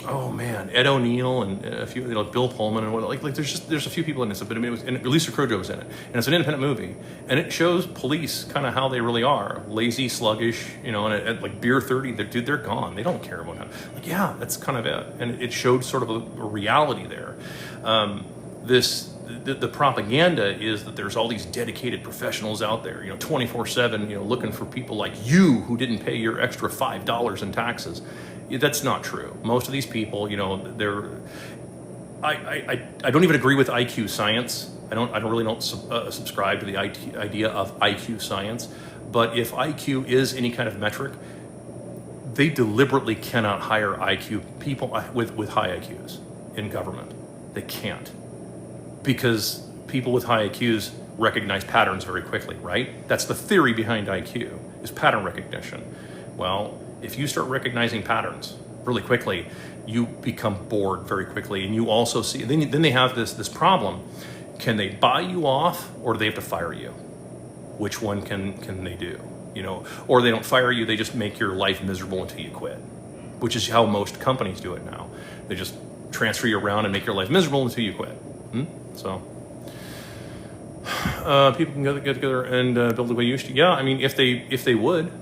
oh man, Ed O'Neill and a few, Bill Pullman and what, like there's a few people in this, but I mean, Lisa Kudrow was in it, and it's an independent movie, and it shows police kind of how they really are, lazy, sluggish, and at like beer 30, they're gone, they don't care about that. Like, yeah, that's kind of it, and it showed sort of a reality there. The propaganda is that there's all these dedicated professionals out there, 24/7, looking for people like you who didn't pay your extra $5 in taxes. That's not true. Most of these people, I don't even agree with IQ science. I don't subscribe to the idea of IQ science. But if IQ is any kind of metric, they deliberately cannot hire IQ people with high IQs in government. They can't, because people with high IQs recognize patterns very quickly, right? That's the theory behind IQ, is pattern recognition. Well, if you start recognizing patterns really quickly, you become bored very quickly, and you also see, then they have this problem. Can they buy you off, or do they have to fire you? Which one can they do? Or they don't fire you, they just make your life miserable until you quit, which is how most companies do it now. They just transfer you around and make your life miserable until you quit. So people can get together and build the way you used to. Yeah, I mean, if they would.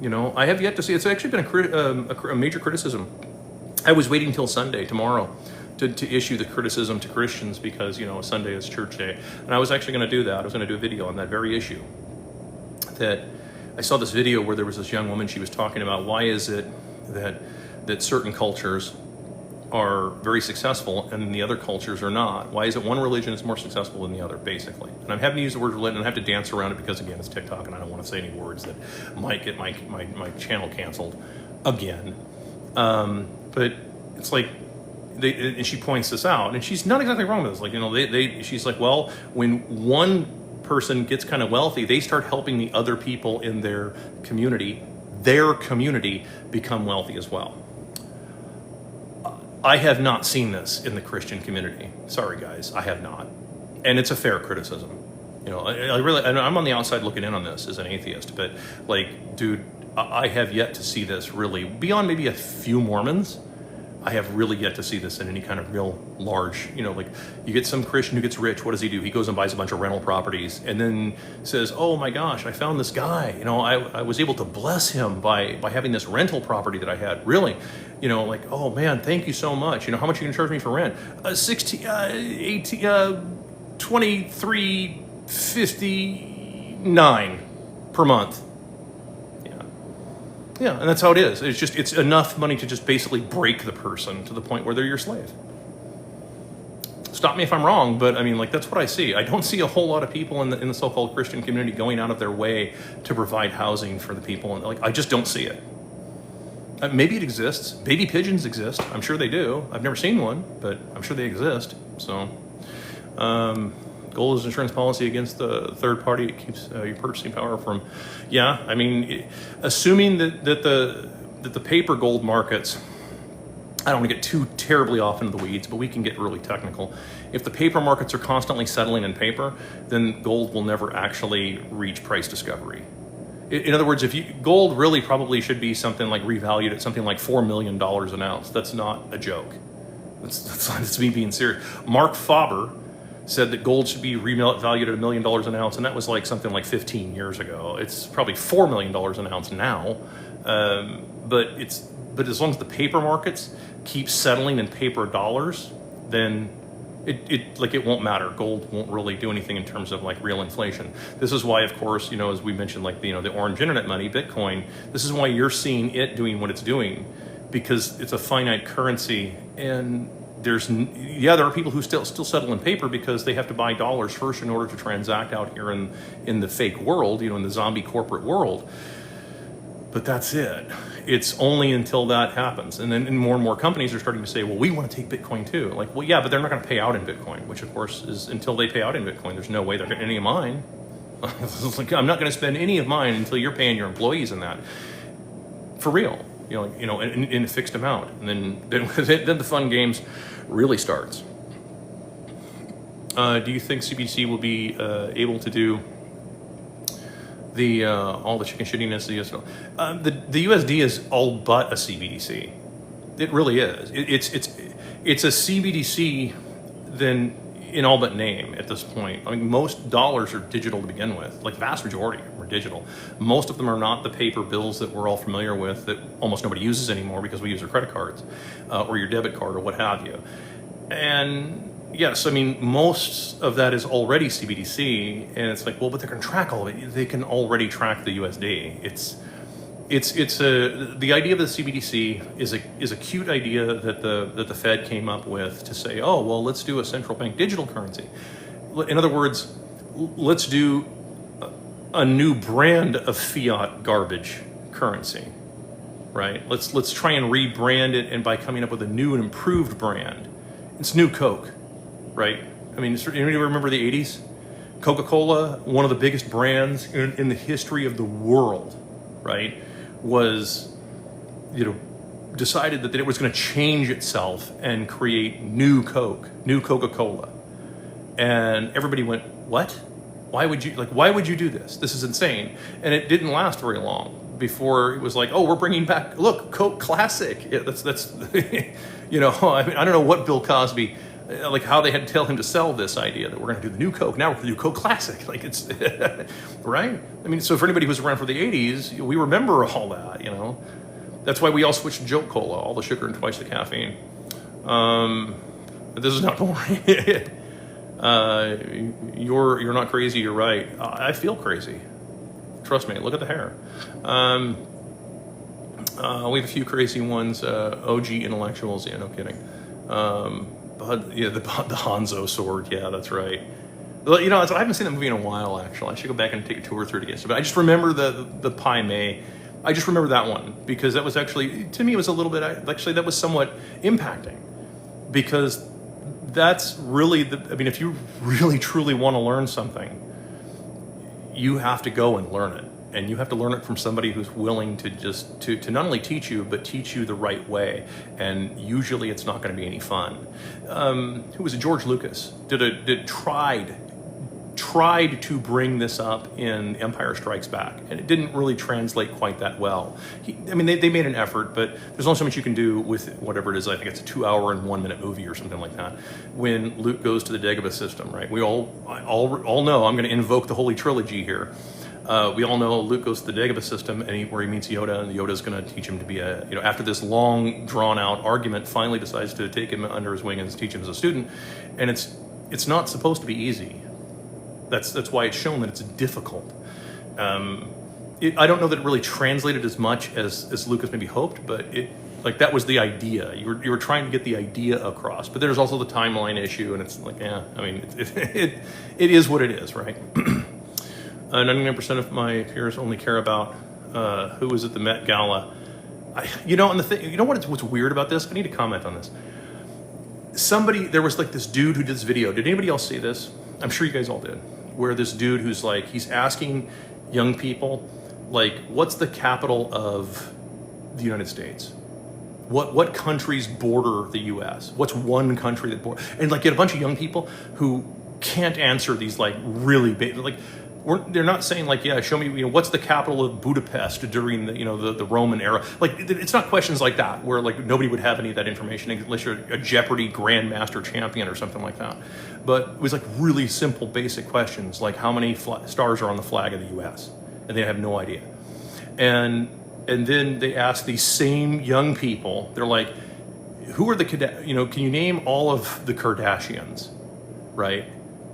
I have yet to see. It's actually been a major criticism. I was waiting till Sunday, tomorrow, to issue the criticism to Christians, because Sunday is church day, and I was actually going to do that. I was going to do a video on that very issue. That I saw this video where there was this young woman. She was talking about, why is it that certain cultures are very successful and the other cultures are not? Why is it one religion is more successful than the other, basically? And I'm having to use the word religion, and I have to dance around it because, again, it's TikTok, and I don't want to say any words that might get my channel canceled again. But it's like, and she points this out, and she's not exactly wrong with this. Like, she's like, well, when one person gets kind of wealthy, they start helping the other people in their community become wealthy as well. I have not seen this in the Christian community. Sorry, guys, I have not. And it's a fair criticism. I'm on the outside looking in on this as an atheist, but, like, dude, I have yet to see this really, beyond maybe a few Mormons, I have really yet to see this in any kind of real large, like you get some Christian who gets rich. What does he do? He goes and buys a bunch of rental properties and then says, oh my gosh, I found this guy. I was able to bless him by having this rental property that I had. Really, like, oh man, thank you so much. How much are you gonna charge me for rent? 23.59 per month. Yeah, and that's how it is. It's enough money to just basically break the person to the point where they're your slave. Stop me if I'm wrong, but I mean, like, that's what I see. I don't see a whole lot of people in the so-called Christian community going out of their way to provide housing for the people, and like, I just don't see it. Maybe it exists. Baby pigeons exist. I'm sure they do. I've never seen one, but I'm sure they exist. So, gold is insurance policy against the third party. It keeps your purchasing power from, I mean, assuming that the paper gold markets, I don't want to get too terribly off into the weeds, but we can get really technical. If the paper markets are constantly settling in paper, then gold will never actually reach price discovery. In other words, gold really probably should be something like revalued at something like $4 million an ounce. That's not a joke. That's me being serious. Mark Faber said that gold should be revalued at $1 million an ounce, and that was like something like 15 years ago. It's probably $4 million an ounce now, but as long as the paper markets keep settling in paper dollars, then it won't matter. Gold won't really do anything in terms of like real inflation. This is why, of course, as we mentioned, like the orange internet money, Bitcoin. This is why you're seeing it doing what it's doing, because it's a finite currency, and there are people who still settle in paper because they have to buy dollars first in order to transact out here in the fake world, in the zombie corporate world. But that's it. It's only until that happens. And then more and more companies are starting to say, well, we want to take Bitcoin too. Like, well, yeah, but they're not going to pay out in Bitcoin, which of course is until they pay out in Bitcoin, there's no way they're getting any of mine. I'm not going to spend any of mine until you're paying your employees in that. For real. In a fixed amount, and then the fun games really starts. Do you think CBDC will be able to do all the chicken shittiness? The USD is all but a CBDC. It really is. It's a CBDC then in all but name at this point. I mean, most dollars are digital to begin with. Like, the vast majority are digital. Most of them are not the paper bills that we're all familiar with that almost nobody uses anymore because we use our credit cards or your debit card or what have you. And yes, I mean, most of that is already CBDC, and it's like, well, but they're going to track all of it. They can already track the USD. The idea of the CBDC is a cute idea that the Fed came up with to say, oh, well, let's do a central bank digital currency. In other words, let's do a new brand of fiat garbage currency, right? Let's try and rebrand it, and by coming up with a new and improved brand. It's New Coke, right? I mean, anybody remember the 80s? Coca-Cola, one of the biggest brands in the history of the world, right? Was, decided that it was going to change itself and create new Coke, new Coca-Cola. And everybody went, what? Why would you do this? This is insane. And it didn't last very long before it was like, oh, we're bringing back, look, Coke Classic. Yeah, that's I mean, I don't know what Bill Cosby, like how they had to tell him to sell this idea that we're going to do the new Coke. Now we're going to do Coke Classic. Like, it's, right? I mean, so for anybody who's around for the 80s, we remember all that, That's why we all switched to Joke Cola, all the sugar and twice the caffeine. But this is not boring. You're not crazy, you're right. I feel crazy. Trust me, look at the hair. We have a few crazy ones. OG intellectuals, yeah, no kidding. The Hanzo sword, yeah, that's right. I haven't seen that movie in a while, actually. I should go back and take a tour through it again. But I just remember the Pai Mei. I just remember that one because that was actually, to me, it was a little bit, actually, that was somewhat impacting because that's really if you really truly want to learn something, you have to go and learn it. And you have to learn it from somebody who's willing to just to not only teach you, but teach you the right way. And usually it's not going to be any fun. Who was it? George Lucas tried tried to bring this up in Empire Strikes Back, and it didn't really translate quite that well. I mean, they made an effort, but there's only so much you can do with whatever it is. I think it's a 2-hour and 1-minute movie or something like that. When Luke goes to the Dagobah system, right? We all know, I'm going to invoke the Holy Trilogy here. We all know Luke goes to the Dagobah system, and where he meets Yoda, and Yoda's going to teach him to be after this long, drawn-out argument, finally decides to take him under his wing and teach him as a student. And it's not supposed to be easy. That's why it's shown that it's difficult. I don't know that it really translated as much as Lucas maybe hoped, but that was the idea. You were trying to get the idea across. But there's also the timeline issue, and it's like, I mean, it is what it is, right? 99% of my peers only care about who was at the Met Gala. What's weird about this? I need to comment on this. There was like this dude who did this video. Did anybody else see this? I'm sure you guys all did. Where this dude who's like, he's asking young people, like, what's the capital of the United States? What countries border the U.S.? What's one country that borders? And like, get a bunch of young people who can't answer these like really big, like, they're not saying like, yeah, show me, what's the capital of Budapest during the Roman era? Like, it's not questions like that where like nobody would have any of that information unless you're a Jeopardy Grandmaster champion or something like that. But it was like really simple, basic questions like how many stars are on the flag of the U.S. and they have no idea. And then they ask these same young people, they're like, who are the can you name all of the Kardashians, right?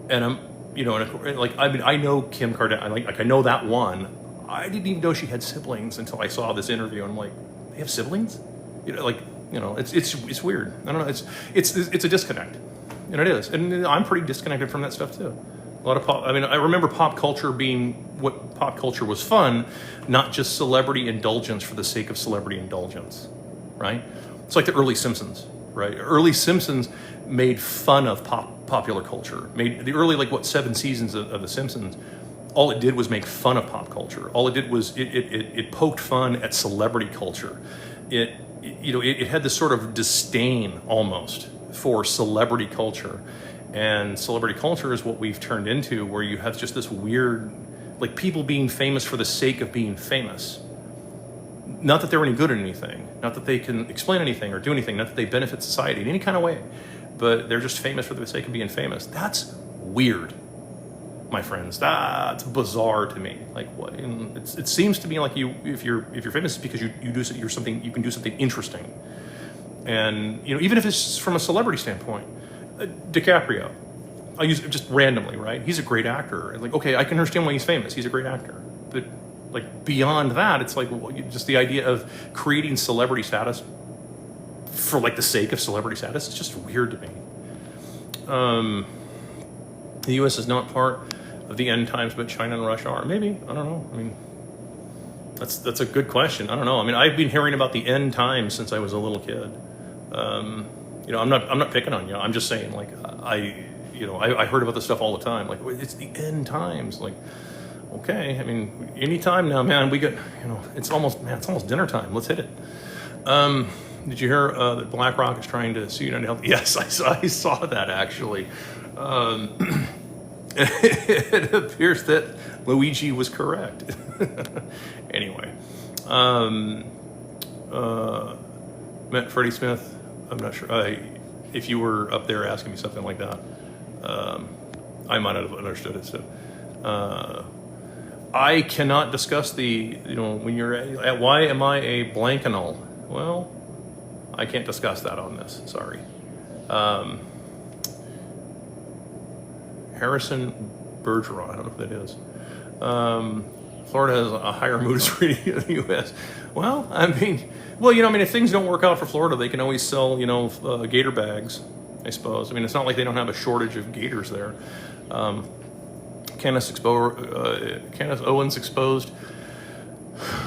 And I know Kim Kardashian, I know that one. I didn't even know she had siblings until I saw this interview, and I'm like, they have siblings? It's weird. I don't know. It's a disconnect, and it is. And I'm pretty disconnected from that stuff too. A lot of I remember pop culture being what pop culture was fun, not just celebrity indulgence for the sake of celebrity indulgence, right? It's like the early Simpsons, right? Early Simpsons made fun of popular culture. Made the early 7 seasons of The Simpsons. All it did was make fun of pop culture. All it did was it poked fun at celebrity culture. It had this sort of disdain almost for celebrity culture. And celebrity culture is what we've turned into, where you have just this weird, like, people being famous for the sake of being famous. Not that they're any good at anything, not that they can explain anything or do anything, not that they benefit society in any kind of way, but they're just famous for the sake of being famous. That's weird, my friends. That's bizarre to me. Like, what? It seems to me like if you're famous, it's because you can do something interesting. And even if it's from a celebrity standpoint. DiCaprio, I use it just randomly, right? He's a great actor. Like, okay, I can understand why he's famous. He's a great actor. But like beyond that, it's like just the idea of creating celebrity status for like the sake of celebrity status. It's just weird to me. The U.S. is not part of the end times, but China and Russia are. Maybe, I don't know. I mean, that's a good question. I don't know. I mean, I've been hearing about the end times since I was a little kid. I'm not picking on you. I'm just saying, like, I heard about this stuff all the time. Like, it's the end times. Like, okay, I mean, any time now, man. We got, it's almost dinner time. Let's hit it. Did you hear that BlackRock is trying to sue United Health? Yes, I saw that actually. It appears that Luigi was correct. Anyway, met Freddie Smith. I'm not sure if you were up there asking me something like that. I might have understood it. So I cannot discuss when you're at why am I a blankenol? Well, I can't discuss that on this. Sorry. Harrison Bergeron, I don't know who that is. Florida has a higher Moody's rating in the U.S. Well, I mean, if things don't work out for Florida, they can always sell, gator bags, I suppose. I mean, it's not like they don't have a shortage of gators there. Candace Owens exposed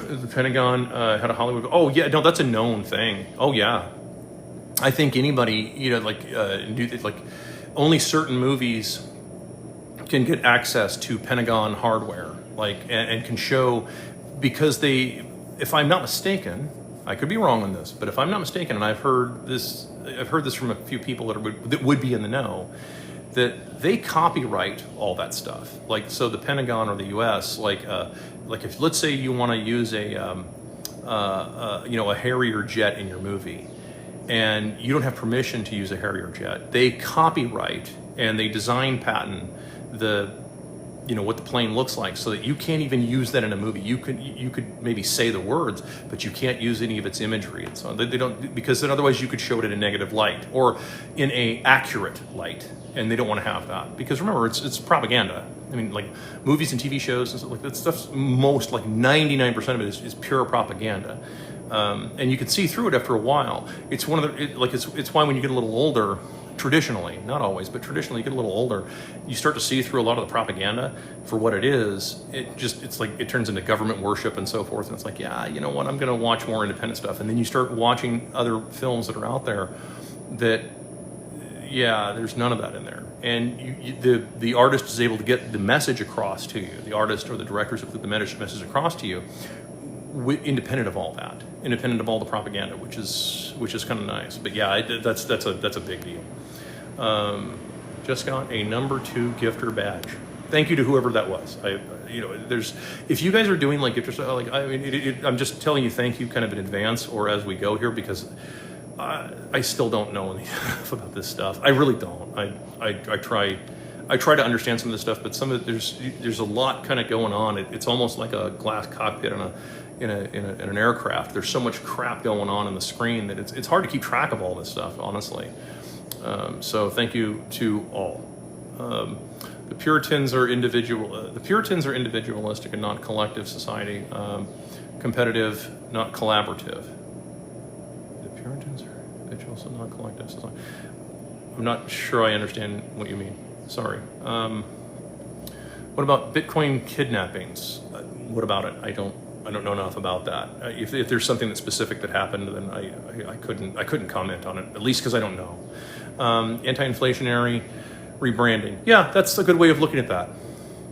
the Pentagon had a Hollywood. Oh yeah, no, that's a known thing. Oh yeah, I think anybody, only certain movies can get access to Pentagon hardware, and can show, because if I'm not mistaken, I could be wrong on this, but if I'm not mistaken, and I've heard this from a few people that would be in the know, that they copyright all that stuff. Like, so the Pentagon or the U.S., like if, let's say you want to use a Harrier jet in your movie, and you don't have permission to use a Harrier jet, they copyright and they design patent what the plane looks like, so that you can't even use that in a movie. You could maybe say the words, but you can't use any of its imagery and so on. They don't, because then otherwise you could show it in a negative light or in a accurate light, and they don't want to have that, because remember, it's propaganda. I mean, like movies and TV shows and stuff like that stuff's most, like 99% of it is pure propaganda. And you can see through it after a while. It's one of the, it's why when you get a little older, traditionally, not always, but traditionally, you get a little older, you start to see through a lot of the propaganda for what it is. It's like, it turns into government worship and so forth. And it's like, yeah, you know what, I'm going to watch more independent stuff. And then you start watching other films that are out there that, yeah, there's none of that in there. And the artist is able to get the message across to you. The artist or the directors have put the message across to you, independent of all that, independent of all the propaganda, which is kind of nice. But yeah, that's a big deal. Just got a number 2 gifter badge. Thank you to whoever that was. If you guys are doing like gifters, like, I mean, I'm just telling you thank you kind of in advance or as we go here, because I still don't know enough about this stuff. I really don't. I try to understand some of this stuff, but some of it, there's a lot kind of going on. It's almost like a glass cockpit in an aircraft. There's so much crap going on the screen that it's hard to keep track of all this stuff, honestly. So thank you to all. The Puritans are individualistic and not collective society. Competitive, not collaborative. The Puritans are individuals and not collective society. I'm not sure I understand what you mean. Sorry. What about Bitcoin kidnappings? What about it? I don't know enough about that. If there's something that's specific that happened, then I couldn't comment on it, at least because I don't know. Anti-inflationary rebranding. Yeah, that's a good way of looking at that.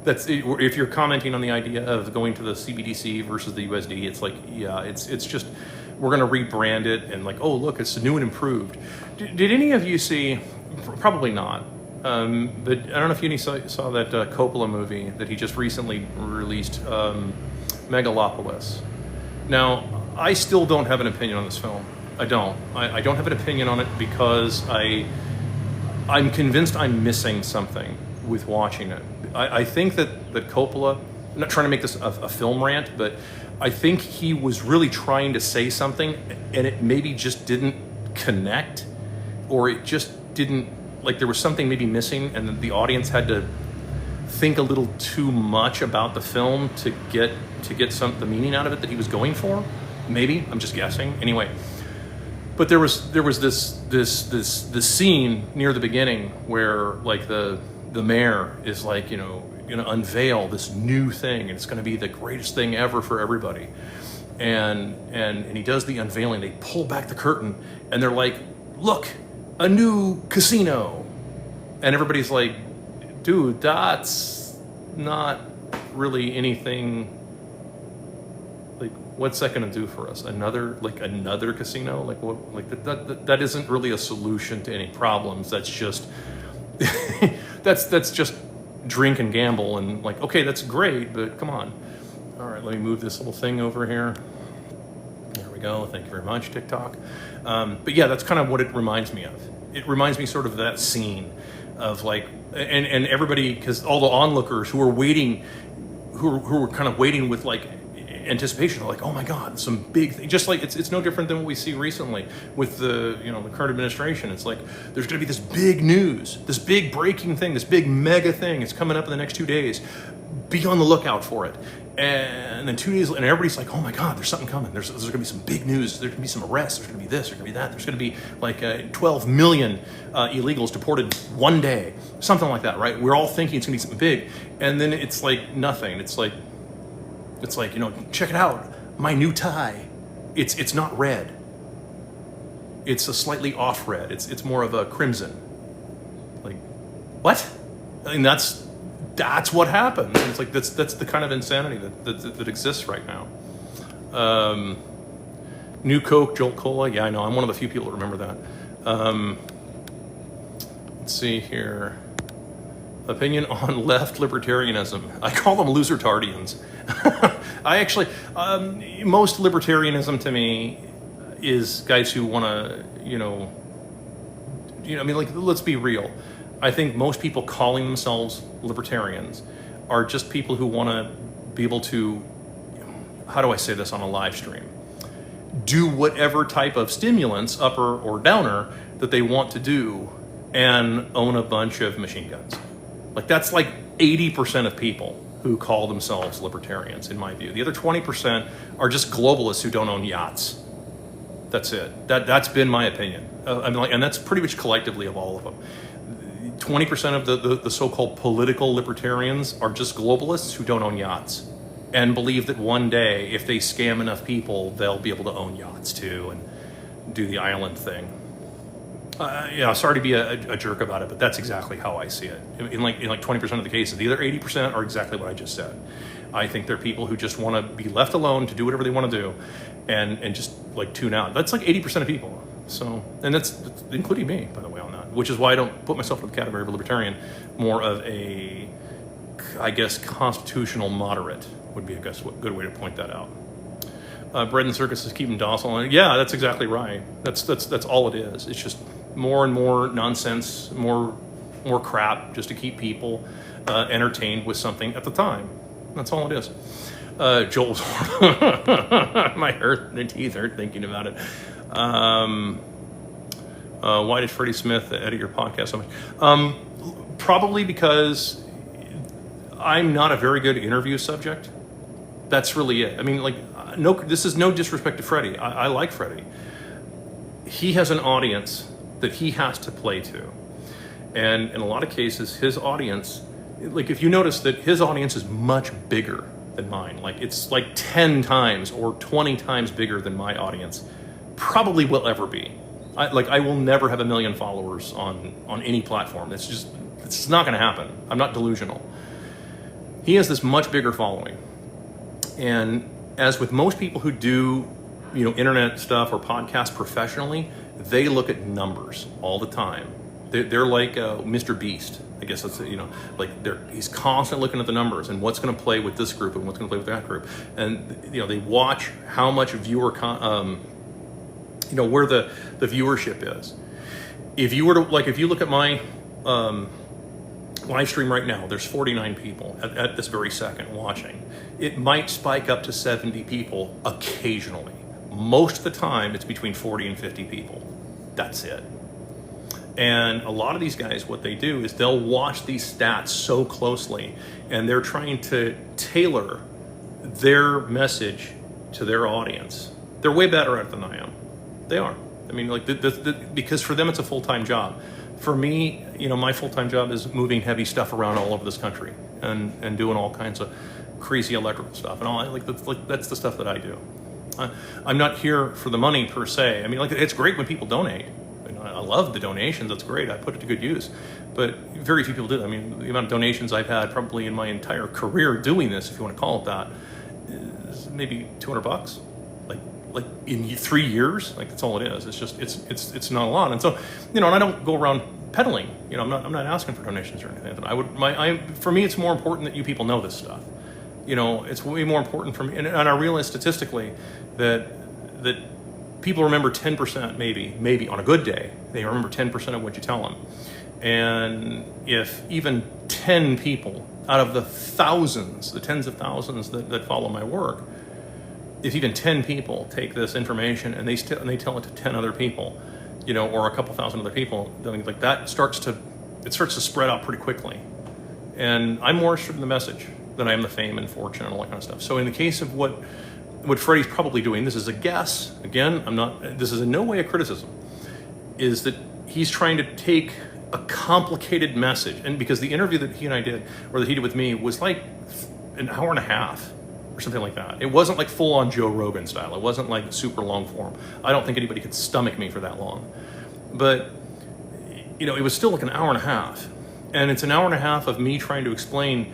That's if you're commenting on the idea of going to the CBDC versus the USD. It's like, yeah, it's just, we're going to rebrand it and like, oh look, it's new and improved. Did any of you see? Probably not. But I don't know if you saw that Coppola movie that he just recently released, Megalopolis. Now, I still don't have an opinion on this film. I don't have an opinion on it because I'm convinced I'm missing something with watching it. I think that Coppola, I'm not trying to make this a film rant, but I think he was really trying to say something and it maybe just didn't connect, or it just didn't, like there was something maybe missing and the audience had to think a little too much about the film to get the meaning out of it that he was going for. Maybe, I'm just guessing. Anyway, but there was this scene near the beginning where like the mayor is like, you know, going to unveil this new thing and it's going to be the greatest thing ever for everybody. And he does the unveiling. They pull back the curtain and they're like, look, a new casino. And everybody's like, dude, that's not really anything. Like, what's that going to do for us? Another casino? Like what? Like that isn't really a solution to any problems. That's just that's just drink and gamble and like, okay, that's great, but come on. All right, let me move this little thing over here. There we go. Thank you very much, TikTok. But yeah, that's kind of what it reminds me of. It reminds me sort of that scene of like, and everybody, because all the onlookers who were waiting, who were kind of waiting with like anticipation, like, oh my God, some big thing. Just like it's no different than what we see recently with the current administration. It's like there's going to be this big news, this big breaking thing, this big mega thing. It's coming up in the next 2 days. Be on the lookout for it. And then 2 days, and everybody's like, oh my God, there's something coming. There's going to be some big news. There's going to be some arrests. There's going to be this. There's going to be that. There's going to be like 12 million illegals deported one day, something like that, right? We're all thinking it's going to be something big, and then it's like nothing. It's like, check it out, my new tie. It's not red. It's a slightly off red. It's more of a crimson. Like, what? I mean, that's what happens. It's like that's the kind of insanity that exists right now. New Coke, Jolt Cola. Yeah, I know. I'm one of the few people that remember that. Let's see here. Opinion on left libertarianism. I call them loser-tardians. I actually, most libertarianism to me is guys who want to, I mean, like, let's be real. I think most people calling themselves libertarians are just people who want to be able to, how do I say this on a live stream? Do whatever type of stimulants, upper or downer, that they want to do and own a bunch of machine guns. Like, that's like 80% of people who call themselves libertarians, in my view. The other 20% are just globalists who don't own yachts. That's it. That's been my opinion. I mean, like, and that's pretty much collectively of all of them. 20% of the so-called political libertarians are just globalists who don't own yachts and believe that one day, if they scam enough people, they'll be able to own yachts too and do the island thing. Sorry to be a jerk about it, but that's exactly how I see it. In like 20% of the cases, the other 80% are exactly what I just said. I think they're people who just want to be left alone to do whatever they want to do, and just like tune out. That's like 80% of people. So, and that's including me, by the way, on that. Which is why I don't put myself in the category of a libertarian. More of a, I guess, constitutional moderate would be a good way to point that out. Bread and circus is keeping docile. And yeah, that's exactly right. That's all it is. It's just more and more nonsense, more crap, just to keep people entertained with something at the time. That's all it is. Joel's my teeth hurt thinking about it. Why did Freddie Smith edit your podcast so much? Probably because I'm not a very good interview subject. That's really it. I mean, like, no, this is no disrespect to Freddie. I like Freddie. He has an audience that he has to play to. And in a lot of cases, his audience, like, if you notice that his audience is much bigger than mine, like it's like 10 times or 20 times bigger than my audience probably will ever be. I will never have 1 million followers on any platform. It's not going to happen. I'm not delusional. He has this much bigger following. And as with most people who do, internet stuff or podcasts professionally, they look at numbers all the time. They're like Mr. Beast. I guess that's, he's constantly looking at the numbers and what's going to play with this group and what's going to play with that group. And, they watch how much viewer, where the viewership is. If you look at my live stream right now, there's 49 people at this very second watching. It might spike up to 70 people occasionally. Most of the time, it's between 40 and 50 people. That's it. And a lot of these guys, what they do is they'll watch these stats so closely, and they're trying to tailor their message to their audience. They're way better at it than I am. They are. I mean, like, because for them it's a full-time job. For me, my full-time job is moving heavy stuff around all over this country and doing all kinds of crazy electrical stuff and all. That's the stuff that I do. I'm not here for the money per se. I mean, like, it's great when people donate. I love the donations. That's great. I put it to good use. But very few people do. I mean, the amount of donations I've had probably in my entire career doing this, if you want to call it that, is maybe $200. Like in 3 years, like, that's all it is. It's just it's not a lot. And so, and I don't go around peddling. I'm not asking for donations or anything. For me, it's more important that you people know this stuff. It's way more important for me. And I realize statistically that people remember 10%, maybe on a good day, they remember 10% of what you tell them. And if even 10 people out of the thousands, the tens of thousands that follow my work, if even 10 people take this information and they tell it to 10 other people, or a couple thousand other people, like, that starts to spread out pretty quickly. And I'm more interested in the message than I am the fame and fortune and all that kind of stuff. So in the case of what Freddie's probably doing, this is a guess. Again, this is in no way a criticism, is that he's trying to take a complicated message. And because the interview that he and I did, or that he did with me, was like an hour and a half or something like that. It wasn't like full on Joe Rogan style. It wasn't like super long form. I don't think anybody could stomach me for that long. But, it was still like an hour and a half. And it's an hour and a half of me trying to explain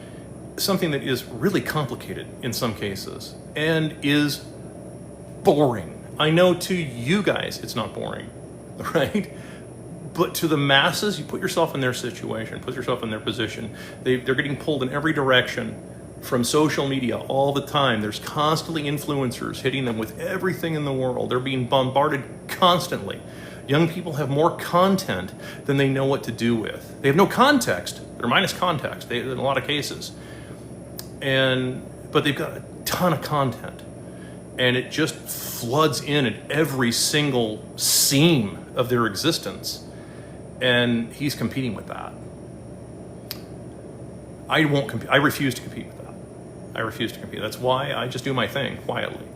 something that is really complicated in some cases and is boring. I know to you guys it's not boring, right? But to the masses, you put yourself in their situation, put yourself in their position. They're getting pulled in every direction from social media all the time. There's constantly influencers hitting them with everything in the world. They're being bombarded constantly. Young people have more content than they know what to do with. They have no context. They're minus context in a lot of cases. But they've got a ton of content. And it just floods in at every single seam of their existence. And he's competing with that. I won't compete. I refuse to compete with that. I refuse to compete. That's why I just do my thing quietly.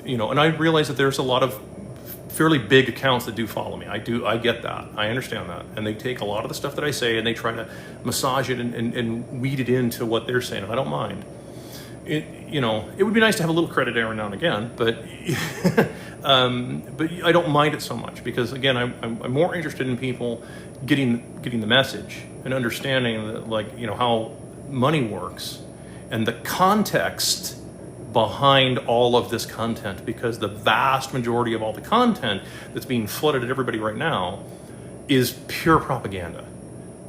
And I realize that there's a lot of fairly big accounts that do follow me. I get that. I understand that. And they take a lot of the stuff that I say and they try to massage it and weed it into what they're saying. And I don't mind. It would be nice to have a little credit every now and again, but but I don't mind it so much because, again, I'm more interested in people getting the message and understanding that, how money works and the context behind all of this content, because the vast majority of all the content that's being flooded at everybody right now is pure propaganda.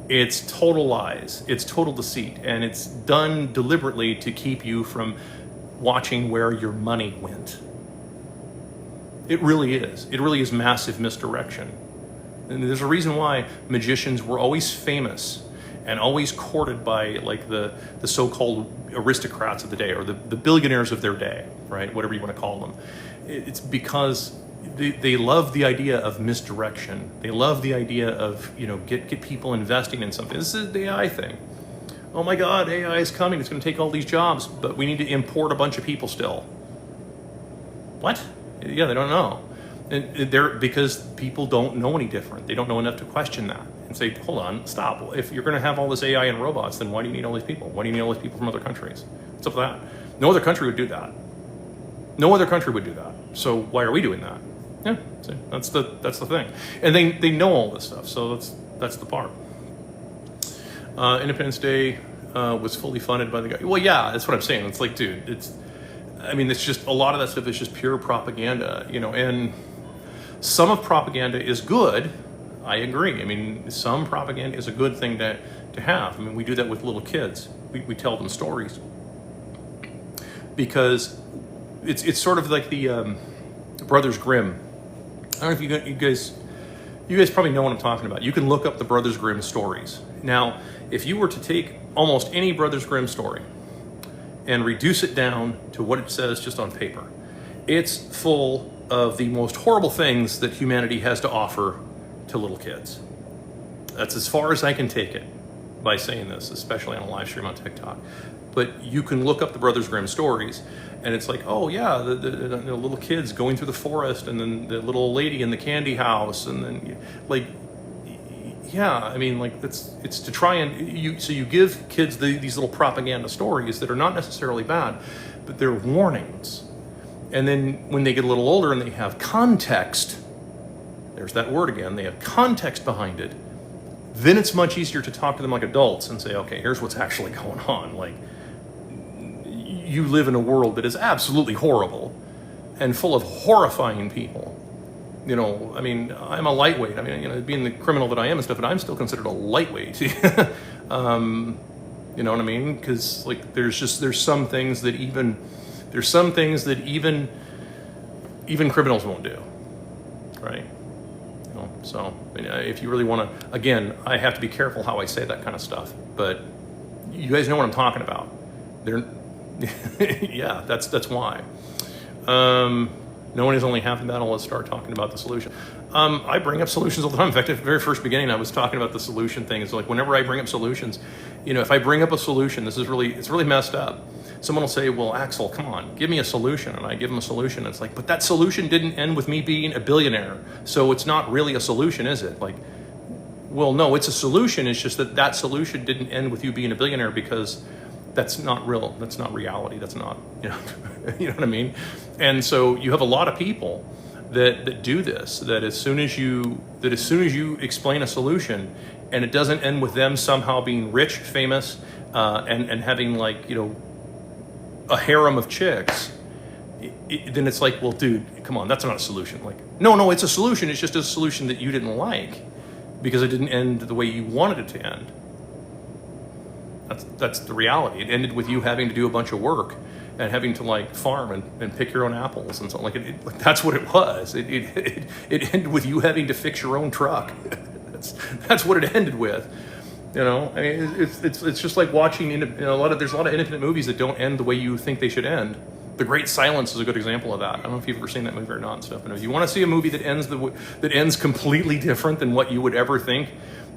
It's total lies, it's total deceit, and it's done deliberately to keep you from watching where your money went. It really is. It really is massive misdirection. And there's a reason why magicians were always famous and always courted by the so-called aristocrats of the day, or the billionaires of their day, right? Whatever you want to call them. It's because they love the idea of misdirection. They love the idea of, get people investing in something. This is the AI thing. Oh my God, AI is coming. It's going to take all these jobs, but we need to import a bunch of people still. What? Yeah, they don't know. And because people don't know any different. They don't know enough to question that and say, hold on, stop. If you're going to have all this AI and robots, then why do you need all these people? Why do you need all these people from other countries? What's up with that? No other country would do that. No other country would do that. So why are we doing that? Yeah, see, that's the thing. And they know all this stuff, so that's the part. Independence Day was fully funded by the guy. Well, yeah, that's what I'm saying. It's like, dude, it's just a lot of that stuff is just pure propaganda, and some of propaganda is good. I agree. Some propaganda is a good thing to have. We do that with little kids. We tell them stories because it's sort of like the Brothers Grimm. I don't know if you guys probably know what I'm talking about. You can look up the Brothers Grimm stories. Now, if you were to take almost any Brothers Grimm story and reduce it down to what it says just on paper, it's full of the most horrible things that humanity has to offer to little kids. That's as far as I can take it by saying this, especially on a live stream on TikTok. But you can look up the Brothers Grimm stories, and it's like, oh yeah, the little kids going through the forest, and then the little lady in the candy house, and then it's to try and you give kids these little propaganda stories that are not necessarily bad, but they're warnings. And then when they get a little older and they have context, there's that word again, they have context behind it, then it's much easier to talk to them like adults and say, okay, here's what's actually going on. You live in a world that is absolutely horrible and full of horrifying people. I'm a lightweight. Being the criminal that I am and stuff, and I'm still considered a lightweight. You know what I mean? Because there's some things that even criminals won't do, right? So if you really want to, again, I have to be careful how I say that kind of stuff, but you guys know what I'm talking about. Yeah, that's why. Knowing is only half the battle. Let's start talking about the solution. I bring up solutions all the time. In fact, at the very first beginning, I was talking about the solution thing. It's like whenever I bring up solutions, if I bring up a solution, it's really messed up. Someone will say, well, Axel, come on, give me a solution. And I give them a solution. It's like, but that solution didn't end with me being a billionaire. So it's not really a solution, is it? Like, well, no, it's a solution. It's just that solution didn't end with you being a billionaire, because that's not real. That's not reality. That's not, you know what I mean? And so you have a lot of people that do this, that as soon as you explain a solution and it doesn't end with them somehow being rich, famous, and having a harem of chicks, then it's like, well, dude, come on, that's not a solution. Like, no, it's a solution. It's just a solution that you didn't like. because it didn't end the way you wanted it to end. That's the reality. It ended with you having to do a bunch of work and having to like farm and pick your own apples and something like that's what it was. It ended with you having to fix your own truck. That's what it ended with. You know, I mean, it's just like watching there's a lot of independent movies that don't end the way you think they should end. The Great Silence is a good example of that. I don't know if you've ever seen that movie or not and stuff. But if you want to see a movie that ends completely different than what you would ever think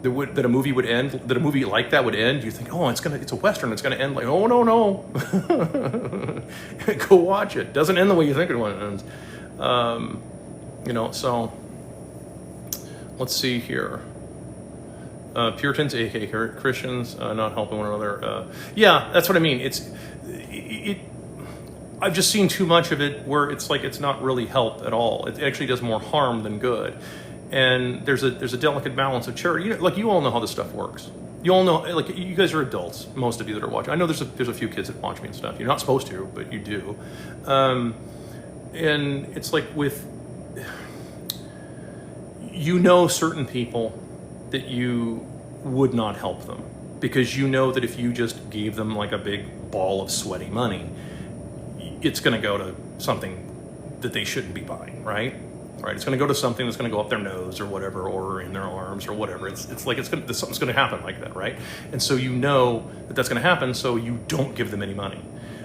that a movie would end, that a movie like that would end, you think, oh, it's a Western, it's gonna end like, oh no. Go watch it. Doesn't end the way you think it ends. So let's see here. Puritans, aka Christians, not helping one another. Yeah, that's what I mean. I've just seen too much of it where it's like it's not really help at all. It actually does more harm than good. And there's a delicate balance of charity. You all know how this stuff works. You all know, like, you guys are adults, most of you that are watching. I know there's a few kids that watch me and stuff. You're not supposed to, but you do. And it's like certain people that you would not help them because you know that if you just gave them like a big ball of sweaty money, it's going to go to something that they shouldn't be buying, right? It's going to go to something that's going to go up their nose or whatever, or in their arms or whatever. It's like something's going to happen like that, right? And so you know that that's going to happen, so you don't give them any money.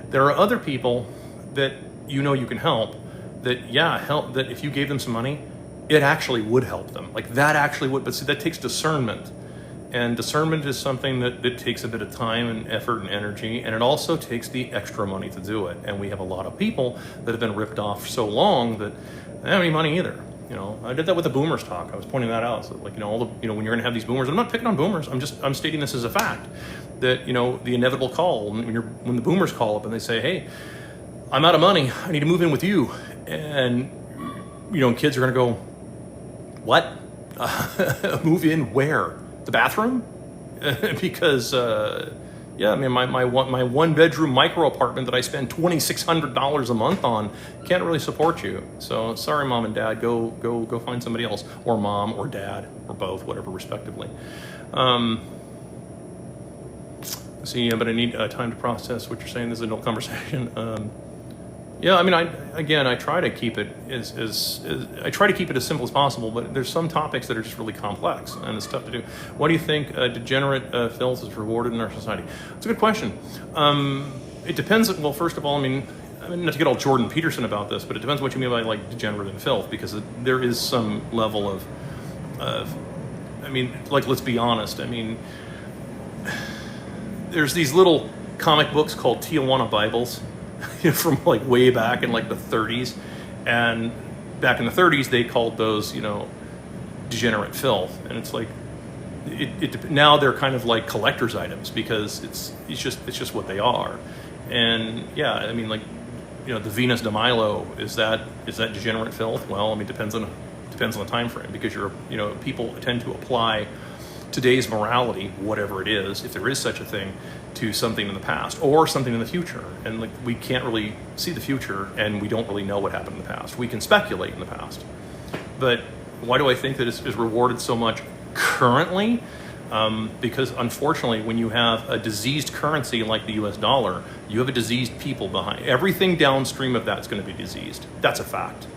There are other people that you know you can help that if you gave them some money, it actually would help them. Like that actually would, but see, that takes discernment. And discernment is something that takes a bit of time and effort and energy, and it also takes the extra money to do it. And we have a lot of people that have been ripped off so long that they don't have any money either. I did that with the boomers talk. I was pointing that out. So when you're going to have these boomers, I'm not picking on boomers. I'm stating this as a fact that, the inevitable call when the boomers call up and they say, hey, I'm out of money. I need to move in with you. And, kids are going to go, what? Move in where? The bathroom? Because, my one bedroom micro apartment that I spend $2,600 a month on can't really support you. So sorry, mom and dad, go find somebody else, or mom or dad or both, whatever, respectively. But I need time to process what you're saying. This is an adult conversation. I try to keep it as simple as possible, but there's some topics that are just really complex and it's tough to do. What do you think degenerate filth is rewarded in our society? It's a good question. It depends. Well, first of all, not to get all Jordan Peterson about this, but it depends what you mean by like degenerate and filth, because there is some level of let's be honest. There's these little comic books called Tijuana Bibles. From like way back in like the 30s, and back in the 30s they called those degenerate filth, and it's like now they're kind of like collector's items because it's just what they are. And the Venus de Milo, is that degenerate filth? Well, depends on the time frame, because people tend to apply today's morality, whatever it is, if there is such a thing, to something in the past or something in the future. And we can't really see the future, and we don't really know what happened in the past. We can speculate in the past. But why do I think that it's rewarded so much currently? Because unfortunately, when you have a diseased currency like the US dollar, you have a diseased people behind. Everything downstream of that's going to be diseased. That's a fact.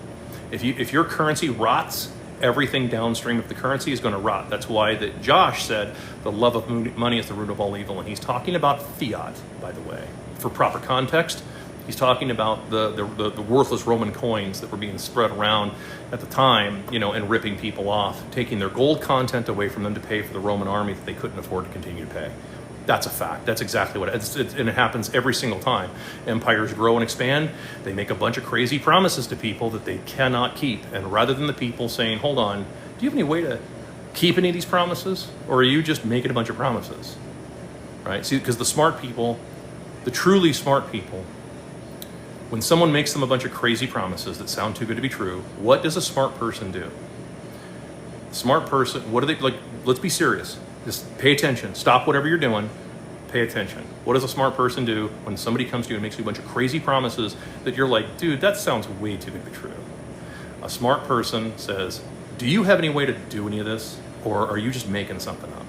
If your currency rots, everything downstream of the currency is going to rot. That's why that Josh said the love of money is the root of all evil. And he's talking about fiat, by the way. For proper context, he's talking about the worthless Roman coins that were being spread around at the time, and ripping people off, taking their gold content away from them to pay for the Roman army that they couldn't afford to continue to pay. That's a fact. That's exactly what it is. And it happens every single time. Empires grow and expand. They make a bunch of crazy promises to people that they cannot keep. And rather than the people saying, hold on, do you have any way to keep any of these promises? Or are you just making a bunch of promises? Right? See, because the smart people, the truly smart people, when someone makes them a bunch of crazy promises that sound too good to be true, what does a smart person do? Smart person, what do they, like, let's be serious. Just pay attention. Stop whatever you're doing. Pay attention. What does a smart person do when somebody comes to you and makes you a bunch of crazy promises that you're like, dude, that sounds way too good to be true? A smart person says, do you have any way to do any of this? Or are you just making something up?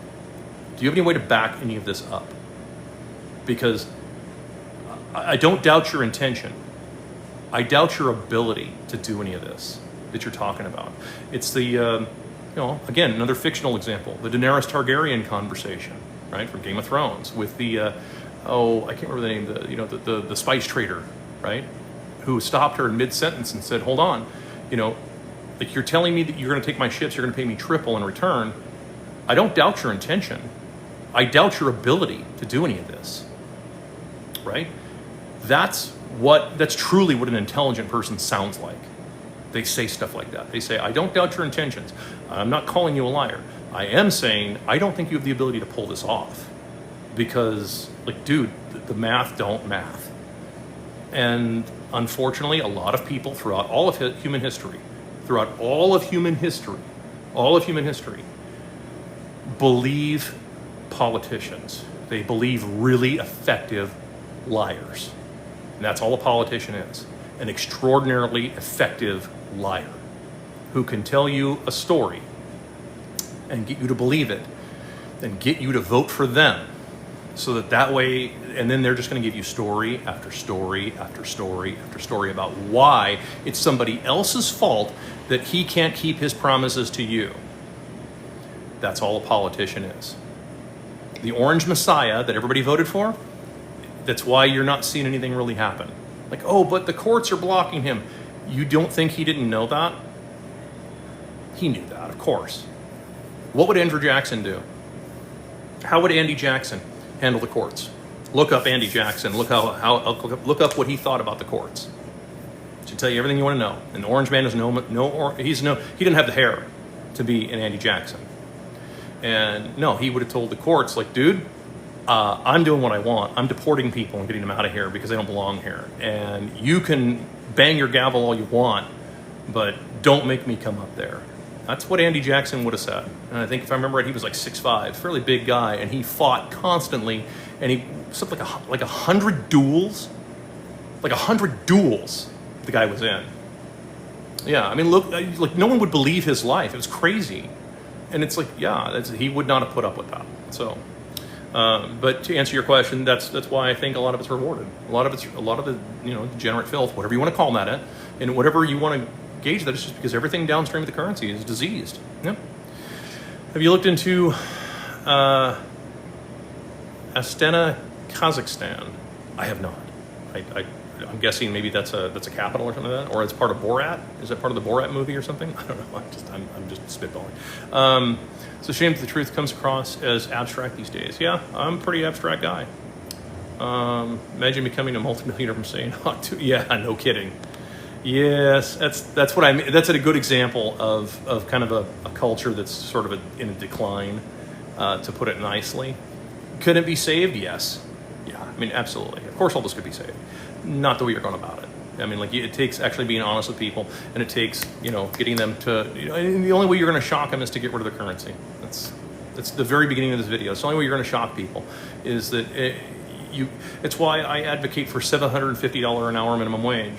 Do you have any way to back any of this up? Because I don't doubt your intention. I doubt your ability to do any of this that you're talking about. It's the, again, another fictional example, the Daenerys Targaryen conversation, right, from Game of Thrones with the, I can't remember the name, the spice trader, right, who stopped her in mid-sentence and said, hold on, like you're telling me that you're going to take my ships, you're going to pay me triple in return. I don't doubt your intention. I doubt your ability to do any of this, right? That's truly what an intelligent person sounds like. They say stuff like that. They say, I don't doubt your intentions. I'm not calling you a liar. I am saying, I don't think you have the ability to pull this off. Because, like, dude, the math don't math. And unfortunately, a lot of people throughout all of human history, believe politicians. They believe really effective liars. And that's all a politician is. An extraordinarily effective liar who can tell you a story and get you to believe it and get you to vote for them so that way, and then they're just going to give you story after story after story after story about why it's somebody else's fault that he can't keep his promises to you. That's all a politician is. The orange messiah that everybody voted for, that's why you're not seeing anything really happen. Like, oh, but the courts are blocking him. You don't think he didn't know that? He knew that, of course. What would Andrew Jackson do? How would Andy Jackson handle the courts? Look up Andy Jackson. Look up what he thought about the courts. It should tell you everything you want to know. And the Orange Man is he didn't have the hair to be an Andy Jackson. And no, he would have told the courts, like, dude, I'm doing what I want. I'm deporting people and getting them out of here because they don't belong here. And you can bang your gavel all you want, but don't make me come up there. That's what Andy Jackson would have said. And I think if I remember right, he was like 6'5", fairly big guy, and he fought constantly, and he something like 100 duels. Like 100 duels the guy was in. Yeah, I mean, look, like no one would believe his life. It was crazy. And it's like, yeah, he would not have put up with that. So, but to answer your question, that's why I think a lot of it's rewarded. A lot of the degenerate filth, whatever you want to call that, and whatever you want to gauge that, it's just because everything downstream of the currency is diseased. Yeah. Have you looked into Astana, Kazakhstan? I have not. I'm guessing maybe that's a capital or something like that, or it's part of Borat. Is that part of the Borat movie or something? I don't know. I'm just spitballing. It's a shame that the truth comes across as abstract these days. Yeah, I'm a pretty abstract guy. Imagine becoming a multimillionaire from saying, yeah, no kidding. Yes, that's what I mean. That's a good example of kind of a culture that's sort of in a decline, to put it nicely. Could it be saved? Yes. Yeah, I mean, absolutely. Of course all this could be saved. Not the way you're going about it. I mean, like, it takes actually being honest with people, and it takes, getting them to, and the only way you're going to shock them is to get rid of the currency. That's the very beginning of this video. It's the only way you're going to shock people is that it's why I advocate for $750 an hour minimum wage.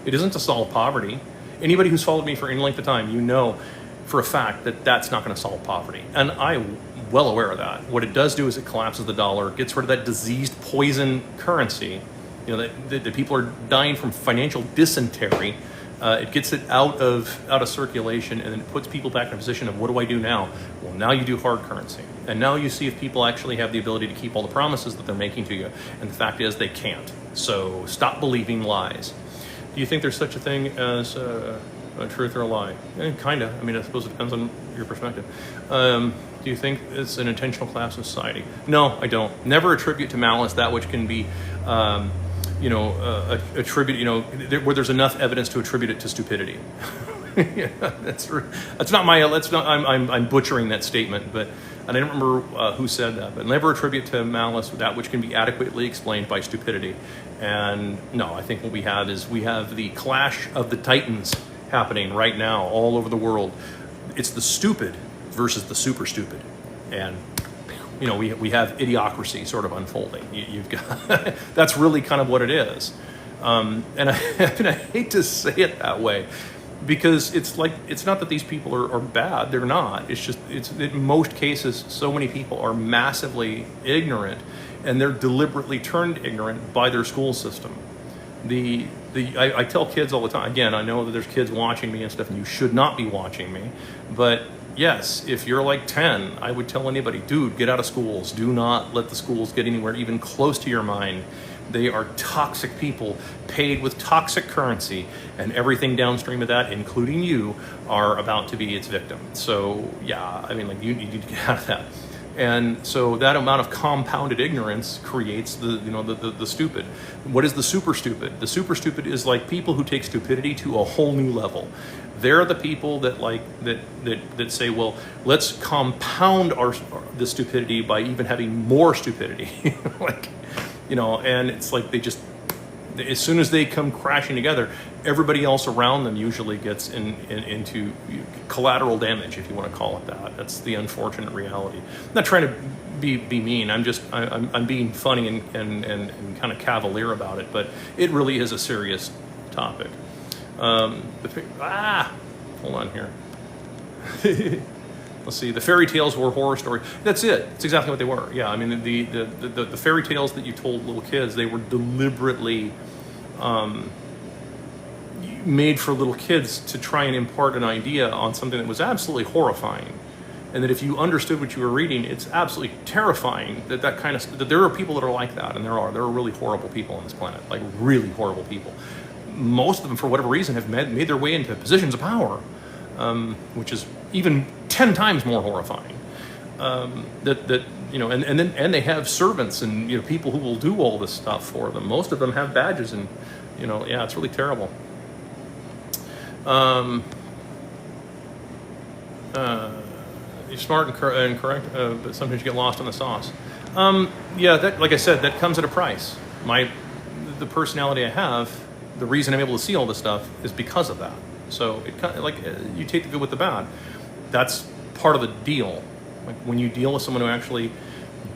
It isn't to solve poverty. Anybody who's followed me for any length of time, you know for a fact that that's not going to solve poverty. And I'm well aware of that. What it does do is it collapses the dollar, gets rid of that diseased poison currency, that people are dying from financial dysentery. It gets it out of circulation, and then it puts people back in a position of, what do I do now? Well, now you do hard currency. And now you see if people actually have the ability to keep all the promises that they're making to you. And the fact is they can't. So stop believing lies. Do you think there's such a thing as a truth or a lie? Kind of. I mean, I suppose it depends on your perspective. Do you think it's an intentional collapse of society? No, I don't. Never attribute to malice that which can be, attribute, where there's enough evidence to attribute it to stupidity. Yeah, I'm butchering that statement, but I don't remember who said that, but never attribute to malice that which can be adequately explained by stupidity. And no, I think what we have is the clash of the titans happening right now all over the world. It's the stupid versus the super stupid. And we have idiocracy sort of unfolding. You've got that's really kind of what it is. And I hate to say it that way, because it's like, it's not that these people are bad. They're not. It's just, it's in most cases, so many people are massively ignorant, and they're deliberately turned ignorant by their school system. I tell kids all the time, again, I know that there's kids watching me and stuff, and you should not be watching me, but yes, if you're like 10, I would tell anybody, dude, get out of schools. Do not let the schools get anywhere even close to your mind. They are toxic people paid with toxic currency, and everything downstream of that, including you, are about to be its victim. So yeah, I mean, like, you need to get out of that. And so that amount of compounded ignorance creates the stupid. What is the super stupid? The super stupid is like people who take stupidity to a whole new level. They're the people that that say, well, let's compound the stupidity by even having more stupidity. And it's like they just, as soon as they come crashing together, everybody else around them usually gets into collateral damage, if you want to call it that. That's the unfortunate reality. I'm not trying to be mean. I'm being funny and kind of cavalier about it, but it really is a serious topic. Hold on here. Let's see. The fairy tales were horror stories. That's it. That's exactly what they were. Yeah, I mean, the fairy tales that you told little kids, they were deliberately made for little kids to try and impart an idea on something that was absolutely horrifying. And that if you understood what you were reading, it's absolutely terrifying that there are people that are like that, and there are really horrible people on this planet, like really horrible people. Most of them, for whatever reason, have made their way into positions of power, which is even 10 times more horrifying. And they have servants and people who will do all this stuff for them. Most of them have badges, and it's really terrible. You're smart and correct, but sometimes you get lost in the sauce. That, like I said, that comes at a price. The personality I have, the reason I'm able to see all this stuff is because of that. So it kind of, like, you take the good with the bad. That's part of the deal. Like, when you deal with someone who actually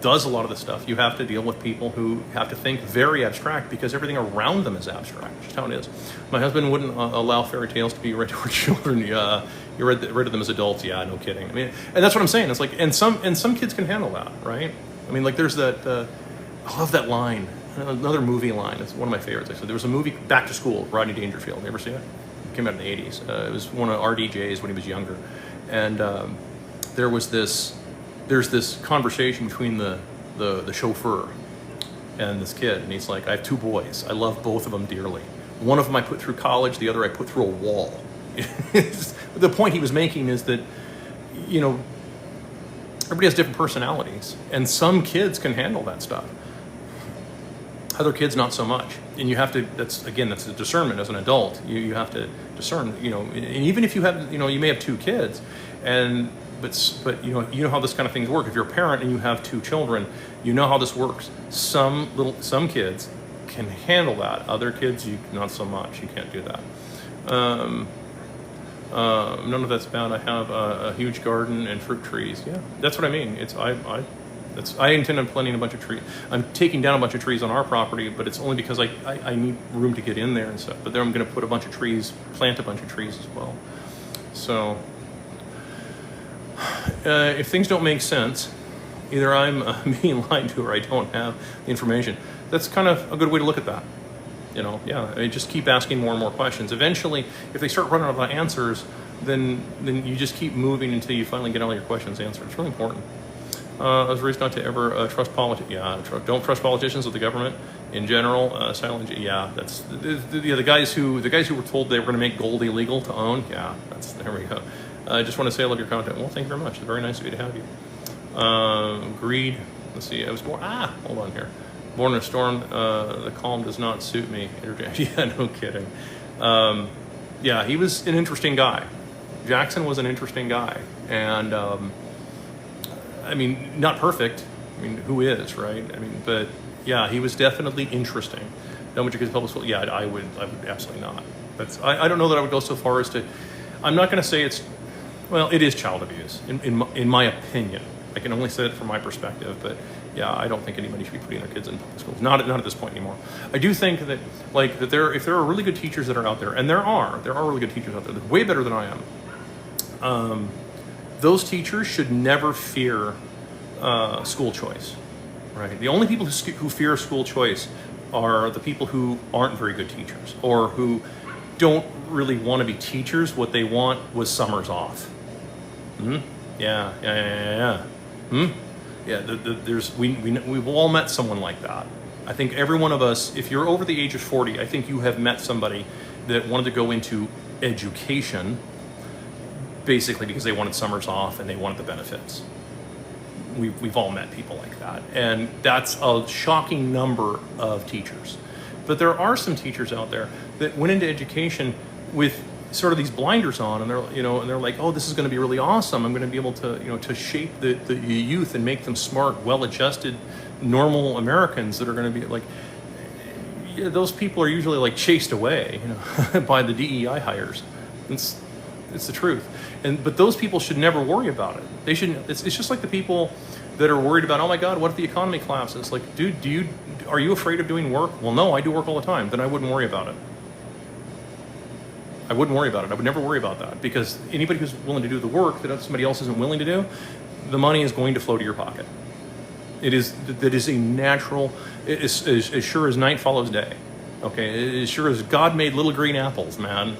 does a lot of this stuff, you have to deal with people who have to think very abstract, because everything around them is abstract. Just how it is. My husband wouldn't allow fairy tales to be read to our children. You read them as adults. Yeah, no kidding. I mean, and that's what I'm saying. It's like, and some kids can handle that, right? I mean, like, there's that. I love that line. Another movie line. It's one of my favorites. Actually, there was a movie, Back to School, Rodney Dangerfield. You ever see it? It came out in the 80s. It was one of RDJ's when he was younger, and there's this conversation between the chauffeur and this kid, and he's like, I have 2 boys. I love both of them dearly. One of them I put through college, the other I put through a wall. The point he was making is that, everybody has different personalities, and some kids can handle that stuff. Other kids, not so much. And you have to, that's a discernment as an adult. You have to discern, and even if you have, you may have 2 kids, but you know how this kind of things work. If you're a parent and you have 2 children, you know how this works. Some kids can handle that. Other kids, not so much. You can't do that. None of that's bad. I have a huge garden and fruit trees. Yeah, that's what I mean. I intend on planting a bunch of trees. I'm taking down a bunch of trees on our property, but it's only because I need room to get in there and stuff. But then I'm going to put plant a bunch of trees as well. So if things don't make sense, either I'm being lied to or I don't have the information. That's kind of a good way to look at that. Just keep asking more and more questions. Eventually, if they start running out of answers, then you just keep moving until you finally get all your questions answered. It's really important. I was raised not to ever trust politicians. Yeah, don't trust politicians or the government in general. Silent. Yeah, that's the guys who were told they were going to make gold illegal to own. Yeah, there we go. I just want to say I love your content. Well, thank you very much. It's very nice of you to have you. Greed. Let's see. I was born. Hold on here. Born in a storm. The calm does not suit me. Yeah, no kidding. He was an interesting guy. Jackson was an interesting guy, and not perfect. Who is, right? But yeah, he was definitely interesting. Don't want you kids public school? Yeah, I would absolutely not. I don't know that I would go so far as to. I'm not going to say it is child abuse in my opinion. I can only say it from my perspective, but yeah, I don't think anybody should be putting their kids in public schools. Not at this point anymore. I do think that if there are really good teachers that are out there, and there are really good teachers out there, they're way better than I am. Those teachers should never fear school choice, right? The only people who fear school choice are the people who aren't very good teachers, or who don't really want to be teachers. What they want was summers off. Yeah. Yeah, we've all met someone like that. I think every one of us, if you're over the age of 40, I think you have met somebody that wanted to go into education basically because they wanted summers off and they wanted the benefits. We've all met people like that, and that's a shocking number of teachers. But there are some teachers out there that went into education with sort of these blinders on, and they're like, oh, this is going to be really awesome. I'm going to be able to to shape the youth and make them smart, well-adjusted, normal Americans that are going to be like. Yeah, those people are usually like chased away, by the DEI hires. It's the truth. But those people should never worry about it. They shouldn't. It's just like the people that are worried about, oh my God, what if the economy collapses? Like, dude, are you afraid of doing work? Well, no, I do work all the time. Then I wouldn't worry about it. I wouldn't worry about it. I would never worry about that, because anybody who's willing to do the work that somebody else isn't willing to do, the money is going to flow to your pocket. That is a natural, as sure as night follows day. Okay, as sure as God made little green apples, man,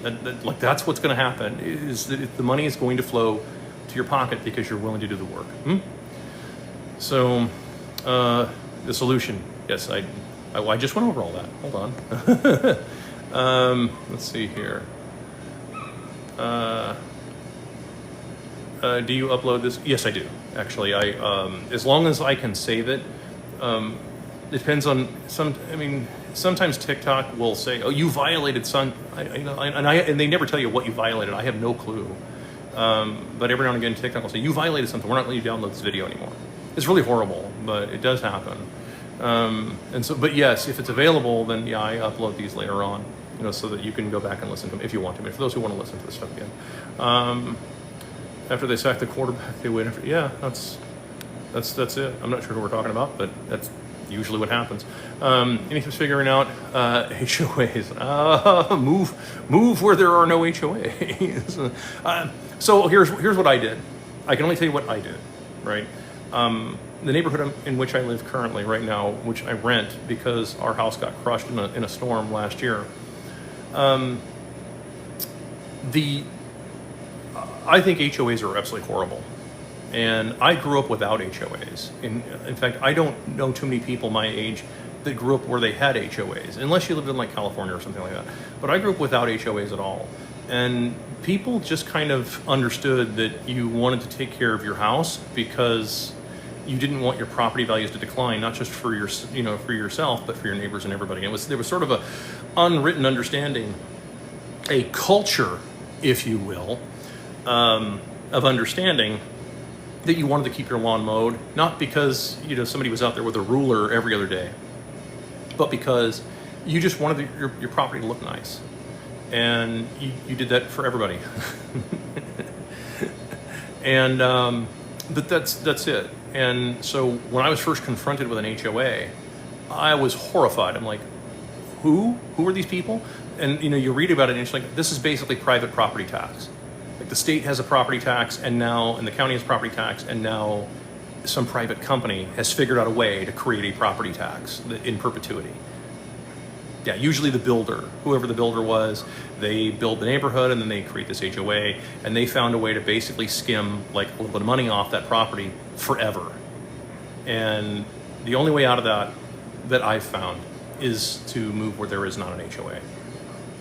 that's what's going to happen, is that the money is going to flow to your pocket because you're willing to do the work. So, the solution, yes, I just went over all that. Hold on. Let's see here. Do you upload this? Yes, I do. Actually, as long as I can save it. Depends on sometimes TikTok will say, "Oh, you violated some," and they never tell you what you violated. I have no clue. But every now and again, TikTok will say, "You violated something. We're not letting you download this video anymore." It's really horrible, but it does happen. But yes, if it's available, then yeah, I upload these later on, so that you can go back and listen to them if you want to. But for those who want to listen to this stuff again, after they sack the quarterback, they win. Yeah, that's it. I'm not sure who we're talking about, but that's usually what happens. Anything's figuring out HOAs. Move where there are no HOAs. So here's what I did. I can only tell you what I did, right? The neighborhood in which I live currently, right now, which I rent because our house got crushed in a storm last year. I think HOAs are absolutely horrible. And I grew up without HOAs. In fact, I don't know too many people my age that grew up where they had HOAs, unless you lived in like California or something like that. But I grew up without HOAs at all. And people just kind of understood that you wanted to take care of your house because you didn't want your property values to decline, not just for for yourself, but for your neighbors and everybody. There was sort of a unwritten understanding, a culture, if you will, of understanding that you wanted to keep your lawn mowed, not because somebody was out there with a ruler every other day, but because you just wanted your property to look nice, and you did that for everybody. And but that's it. And so when I was first confronted with an HOA, I was horrified. I'm like, who are these people? And you read about it, and it's like, this is basically private property tax. Like the state has a property tax, and the county has property tax, and now some private company has figured out a way to create a property tax in perpetuity. Yeah, usually the builder, whoever the builder was, they build the neighborhood and then they create this HOA, and they found a way to basically skim like a little bit of money off that property forever. And the only way out of that I've found is to move where there is not an HOA.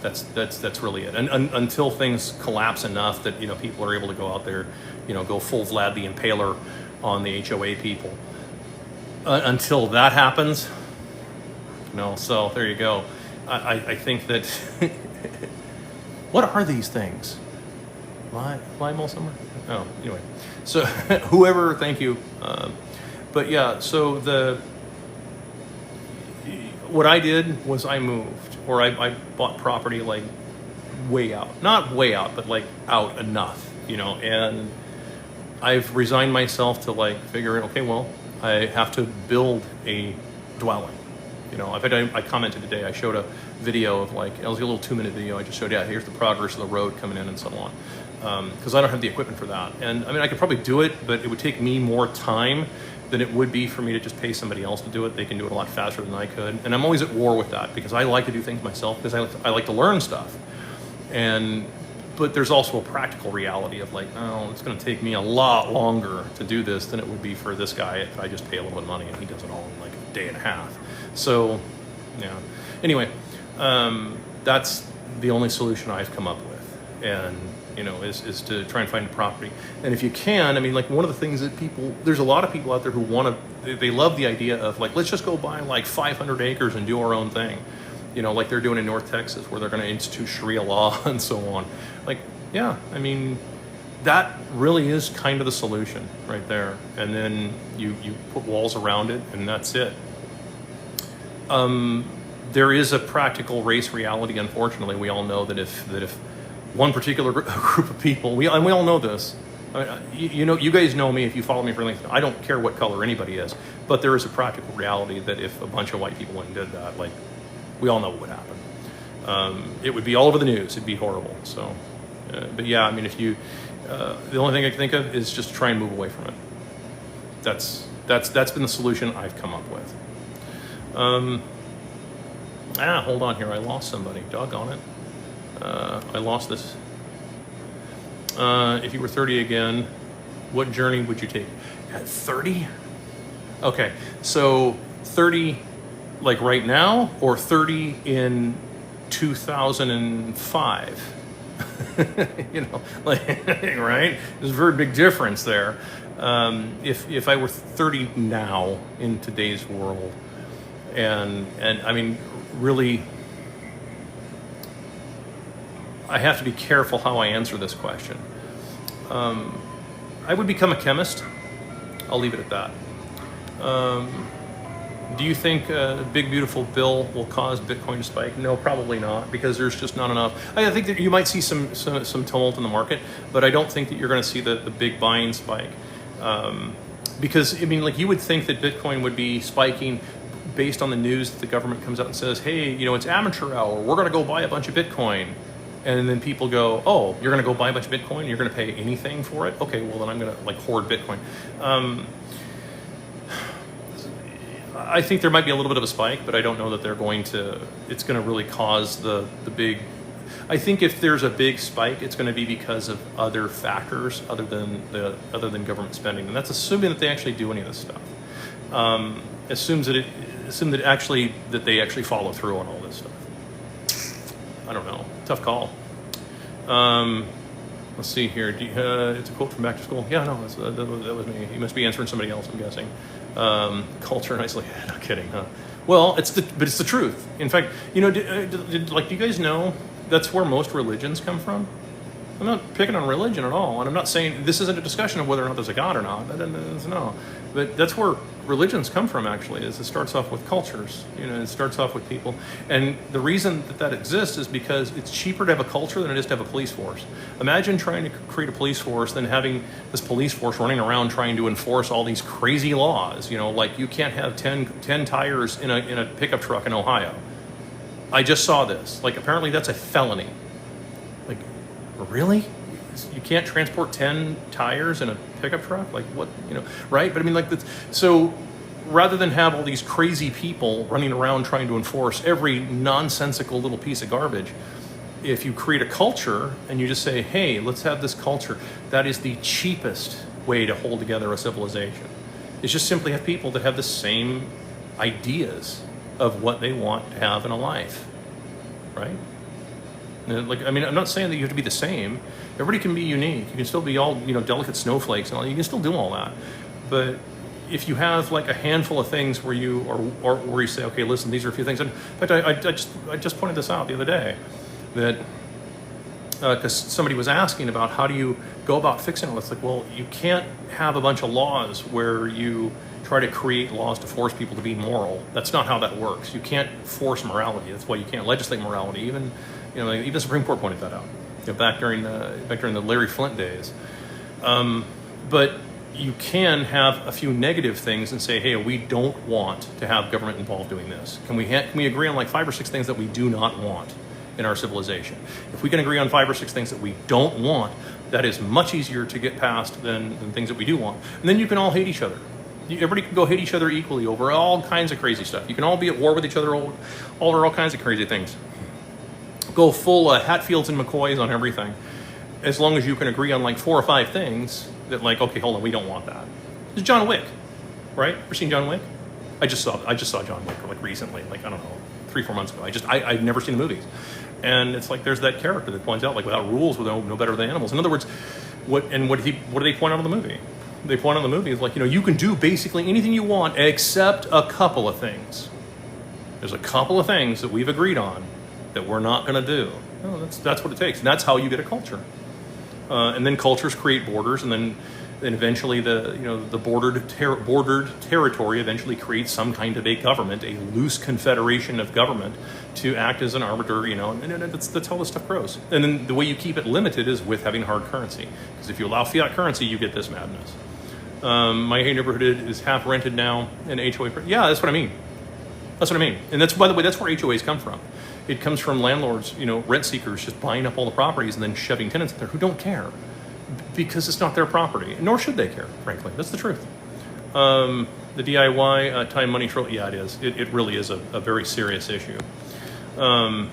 That's really it. And until things collapse enough that people are able to go out there, go full Vlad the Impaler on the HOA people. Until that happens, so there you go. I think that what are these things? Lime summer? Oh, anyway. So whoever, thank you. But yeah, so what I did was I moved, or I bought property like way out. Not way out, but like out enough, and I've resigned myself to like figuring, okay, well, I have to build a dwelling. You know, I commented today, I showed a video of like, it was a little 2-minute video. I just showed, yeah, here's the progress of the road coming in and so on. Because I don't have the equipment for that. And I mean, I could probably do it, but it would take me more time than it would be for me to just pay somebody else to do it. They can do it a lot faster than I could. And I'm always at war with that because I like to do things myself because I like to learn stuff. But there's also a practical reality of like, oh, it's going to take me a lot longer to do this than it would be for this guy if I just pay a little bit of money and he does it all in like a day and a half. So, yeah. Anyway, that's the only solution I've come up with, and you know, is to try and find a property. And if you can, I mean, like one of the things that there's a lot of people out there who they love the idea of like, let's just go buy like 500 acres and do our own thing. You know, like they're doing in North Texas where they're going to institute Sharia law and so on. Like, yeah, I mean, that really is kind of the solution right there. And then you put walls around it and that's it. There is a practical race reality, unfortunately. We all know that if one particular group of people, we all know this. I mean, you guys know me if you follow me for length. I don't care what color anybody is, but there is a practical reality that if a bunch of white people went and did that, like, we all know what would happen. It would be all over the news. It'd be horrible. So, but yeah, I mean, if you, the only thing I can think of is just try and move away from it. That's been the solution I've come up with. Hold on here. I lost somebody. Doggone it. I lost this. If you were 30 again, what journey would you take? At 30? Okay, so 30 like right now or 30 in 2005? You know, like, right? There's a very big difference there. If I were 30 now in today's world, and I mean, really, I have to be careful how I answer this question. I would become a chemist. I'll leave it at that. Do you think a big beautiful bill will cause Bitcoin to spike? No, probably not, because there's just not enough. I think that you might see some tumult in the market, but I don't think that you're going to see the big buying spike. Because I mean, like, you would think that Bitcoin would be spiking based on the news that the government comes out and says, hey, you know, it's amateur hour, we're going to go buy a bunch of Bitcoin. And then people go, oh, you're going to go buy a bunch of Bitcoin? You're going to pay anything for it? Okay, well, then I'm going to like hoard Bitcoin. I think there might be a little bit of a spike, but I don't know that it's going to really cause the big. I think if there's a big spike, it's going to be because of other factors other than government spending. And that's assuming that they actually do any of this stuff. Assume that they actually follow through on all this stuff. I don't know. Tough call. Let's see here. It's a quote from Back to School. Yeah, no, that was me. You must be answering somebody else, I'm guessing. Culture and isolation. Not kidding, huh? Well, it's the truth. In fact, you know, do you guys know that's where most religions come from? I'm not picking on religion at all, and I'm not saying this isn't a discussion of whether or not there's a God or not. No, but that's where religions come from. Actually, is it starts off with cultures. You know, it starts off with people, and the reason that exists is because it's cheaper to have a culture than it is to have a police force. Imagine trying to create a police force than having this police force running around trying to enforce all these crazy laws. You know, like you can't have 10 tires in a pickup truck in Ohio. I just saw this. Like, apparently that's a felony. Like, really? You can't transport 10 tires in a pickup truck? Like, what, you know, right? But I mean, like, so rather than have all these crazy people running around trying to enforce every nonsensical little piece of garbage, if you create a culture and you just say, hey, let's have this culture, that is the cheapest way to hold together a civilization. It's just simply have people that have the same ideas of what they want to have in a life, right? Like, I mean, I'm not saying that you have to be the same. Everybody can be unique. You can still be all, you know, delicate snowflakes and all. You can still do all that. But if you have like a handful of things where you or where you say, okay, listen, these are a few things. And in fact, I just pointed this out the other day, that because somebody was asking about how do you go about fixing it. It's like, well, you can't have a bunch of laws where you try to create laws to force people to be moral. That's not how that works. You can't force morality. That's why you can't legislate morality. Even, you know, even the Supreme Court pointed that out, you know, back during the Larry Flint days. But you can have a few negative things and say, hey, we don't want to have government involved doing this. Can we agree on like 5 or 6 things that we do not want in our civilization? If we can agree on 5 or 6 things that we don't want, that is much easier to get past than things that we do want. And then you can all hate each other. Everybody can go hate each other equally over all kinds of crazy stuff. You can all be at war with each other over all kinds of crazy things. Go full Hatfields and McCoys on everything, as long as you can agree on like 4 or 5 things that like, okay, hold on, we don't want that. It's John Wick, right? Ever seen John Wick? I just saw John Wick like recently, like I don't know, 3-4 months ago. I've never seen the movies, and it's like there's that character that points out like without rules, we're no better than animals. In other words, what do they point out in the movie? They point out in the movie is like, you can do basically anything you want except a couple of things. There's a couple of things that we've agreed on that we're not going to do. No, that's what it takes, and that's how you get a culture. And then cultures create borders, and then eventually the bordered territory eventually creates some kind of a government, a loose confederation of government to act as an arbiter, and that's how this stuff grows. And then the way you keep it limited is with having hard currency, because if you allow fiat currency, you get this madness. My neighborhood is half rented now, and HOA. Yeah, that's what I mean. That's what I mean. And that's, by the way, that's where HOAs come from. It comes from landlords, rent seekers just buying up all the properties and then shoving tenants in there who don't care because it's not their property, nor should they care, frankly. That's the truth. The DIY time money troll, yeah, it is. It really is a very serious issue. Am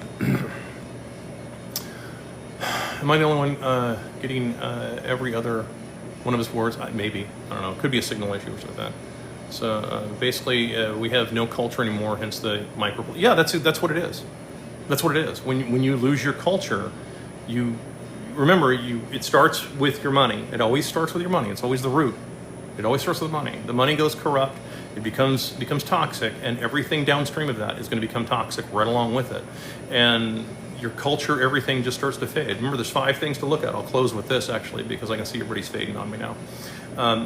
I the only one getting every other one of his words? Maybe. I don't know. It could be a signal issue or something like that. So basically, we have no culture anymore, hence the micro. Yeah, that's what it is. That's what it is. When you lose your culture, it starts with your money. It always starts with your money. It's always the root. It always starts with money. The money goes corrupt. It becomes toxic, and everything downstream of that is going to become toxic right along with it. And your culture, everything just starts to fade. Remember, there's 5 things to look at. I'll close with this actually, because I can see everybody's fading on me now.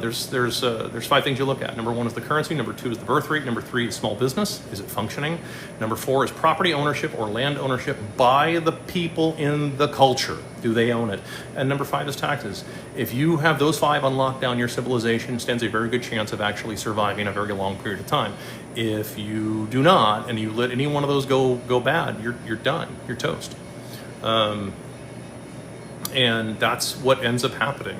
There's 5 things you look at. Number 1 is the currency. Number 2 is the birth rate. Number 3 is small business. Is it functioning? Number 4 is property ownership or land ownership by the people in the culture. Do they own it? And number 5 is taxes. If you have those 5 on lockdown, your civilization stands a very good chance of actually surviving a very long period of time. If you do not, and you let any one of those go bad, you're done. You're toast. And that's what ends up happening.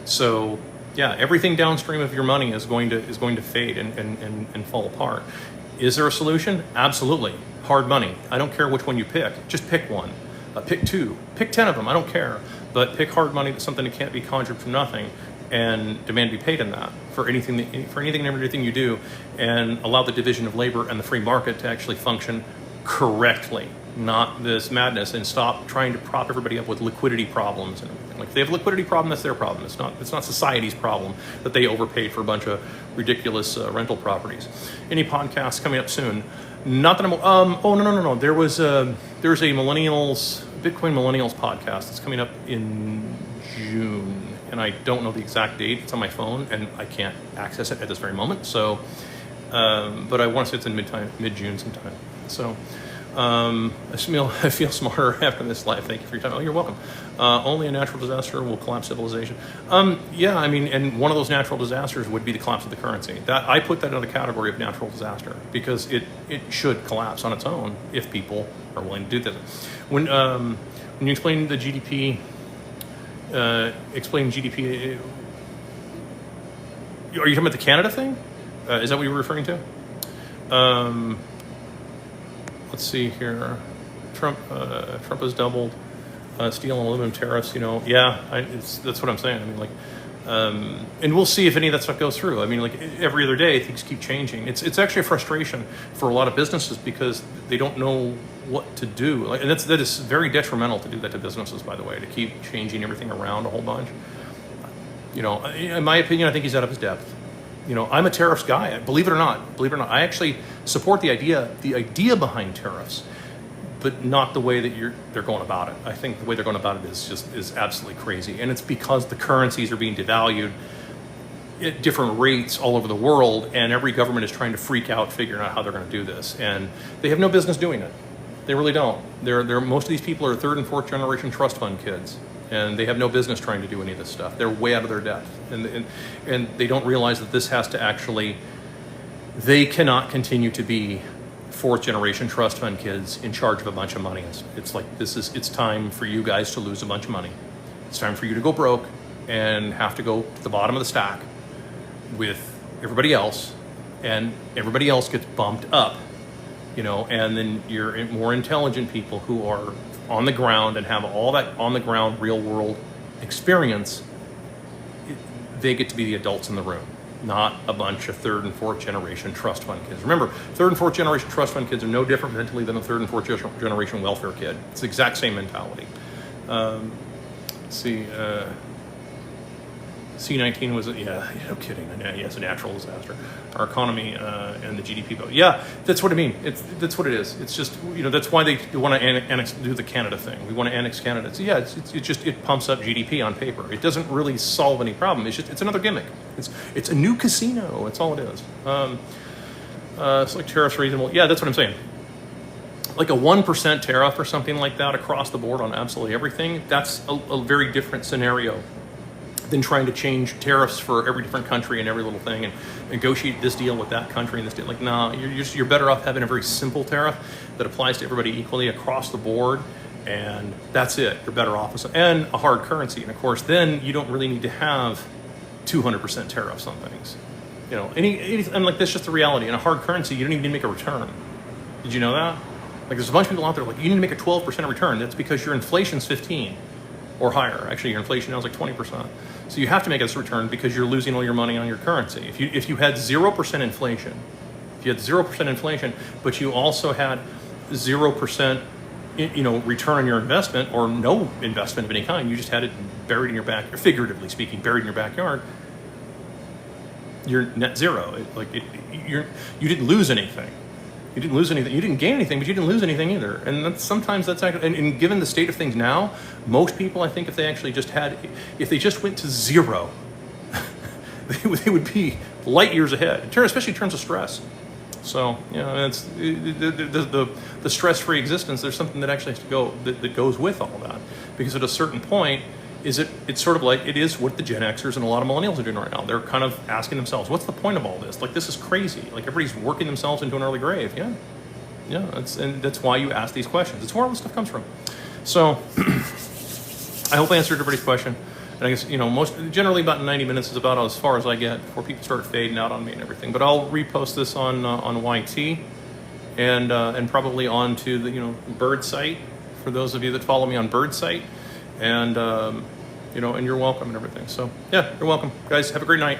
So yeah, everything downstream of your money is going to fade and fall apart. Is there a solution? Absolutely. Hard money. I don't care which one you pick. Just pick one. Pick 2. Pick 10 of them. I don't care. But pick hard money. That's something that can't be conjured from nothing, and demand to be paid in that for anything and everything you do, and allow the division of labor and the free market to actually function correctly, not this madness, and stop trying to prop everybody up with liquidity problems and everything. Like, if they have a liquidity problem, that's their problem. It's not society's problem that they overpaid for a bunch of ridiculous rental properties. Any podcasts coming up soon? Not that I'm. No. There's a Bitcoin Millennials podcast that's coming up in June, and I don't know the exact date. It's on my phone, and I can't access it at this very moment. So, but I want to say it's in mid-June sometime. So, I feel smarter after this live. Thank you for your time. Oh, you're welcome. Only a natural disaster will collapse civilization. Yeah, I mean, and one of those natural disasters would be the collapse of the currency. That I put that in the category of natural disaster, because it should collapse on its own if people are willing to do that. When you explain the GDP, explain GDP. Are you talking about the Canada thing? Is that what you were referring to? Let's see here. Trump has doubled steel and aluminum tariffs. Yeah, that's what I'm saying. I mean, like, and we'll see if any of that stuff goes through. I mean, like, every other day things keep changing. It's actually a frustration for a lot of businesses because they don't know what to do. And that is very detrimental to do that to businesses, by the way, to keep changing everything around a whole bunch. In my opinion, I think he's out of his depth. I'm a tariffs guy. Believe it or not, I actually support the idea behind tariffs, but not the way that they're going about it. I think the way they're going about it is absolutely crazy, and it's because the currencies are being devalued at different rates all over the world, and every government is trying to freak out figuring out how they're going to do this, and they have no business doing it. They really don't. Most of these people are 3rd and 4th generation trust fund kids. and they have no business trying to do any of this stuff. They're way out of their depth, and they don't realize that this has to actually, they cannot continue to be fourth generation trust fund kids in charge of a bunch of money. It's like, it's time for you guys to lose a bunch of money. It's time for you to go broke and have to go to the bottom of the stack with everybody else, and everybody else gets bumped up, you know, and then your more intelligent people who are on the ground and have all that on the ground real world experience, they get to be the adults in the room, not a bunch of third and fourth generation trust fund kids. Remember, third and fourth generation trust fund kids are no different mentally than a third and fourth generation welfare kid. It's the exact same mentality. Let's see, C-19 was, yeah, no kidding. Yeah, it's a natural disaster. Our economy and the GDP vote. Yeah, that's what I mean. That's what it is. It's just, you know, that's why they want to do the Canada thing. We want to annex Canada. So yeah, it pumps up GDP on paper. It doesn't really solve any problem. It's another gimmick. It's a new casino. That's all it is. It's like tariffs reasonable. Yeah, that's what I'm saying. Like a 1% tariff or something like that across the board on absolutely everything. That's a very different scenario than trying to change tariffs for every different country and every little thing and negotiate this deal with that country and this deal. Like, nah, you're better off having a very simple tariff that applies to everybody equally across the board, and that's it. You're better off. And a hard currency. And of course, then you don't really need to have 200% tariffs on things. You know, and like, that's just the reality. In a hard currency, you don't even need to make a return. Did you know that? Like, there's a bunch of people out there like, you need to make a 12% return. That's because your inflation's 15 or higher. Actually, your inflation now is like 20%. So you have to make this return because you're losing all your money on your currency. If you had 0% inflation, but you also had 0%, you know, return on your investment, or no investment of any kind, you just had it buried in your backyard, figuratively speaking, buried in your backyard, you're net zero. You didn't lose anything. You didn't lose anything. You didn't gain anything, but you didn't lose anything either. And sometimes that's actually, and given the state of things now, most people, I think, if they just went to zero, they would be light years ahead, especially in terms of stress. So, you know, it's the stress-free existence. There's something that actually has to go, that goes with all that, because at a certain point, it's sort of like, it is what the Gen Xers and a lot of millennials are doing right now. They're kind of asking themselves, what's the point of all this? Like, this is crazy. Like, everybody's working themselves into an early grave. Yeah, and that's why you ask these questions. It's where all this stuff comes from. So I hope I answered everybody's question. And I guess, you know, generally about 90 minutes is about as far as I get before people start fading out on me and everything. But I'll repost this on YT and probably onto the, you know, Bird site for those of you that follow me on Bird site. And you know, and you're welcome and everything. So yeah, you're welcome, guys. Have a great night.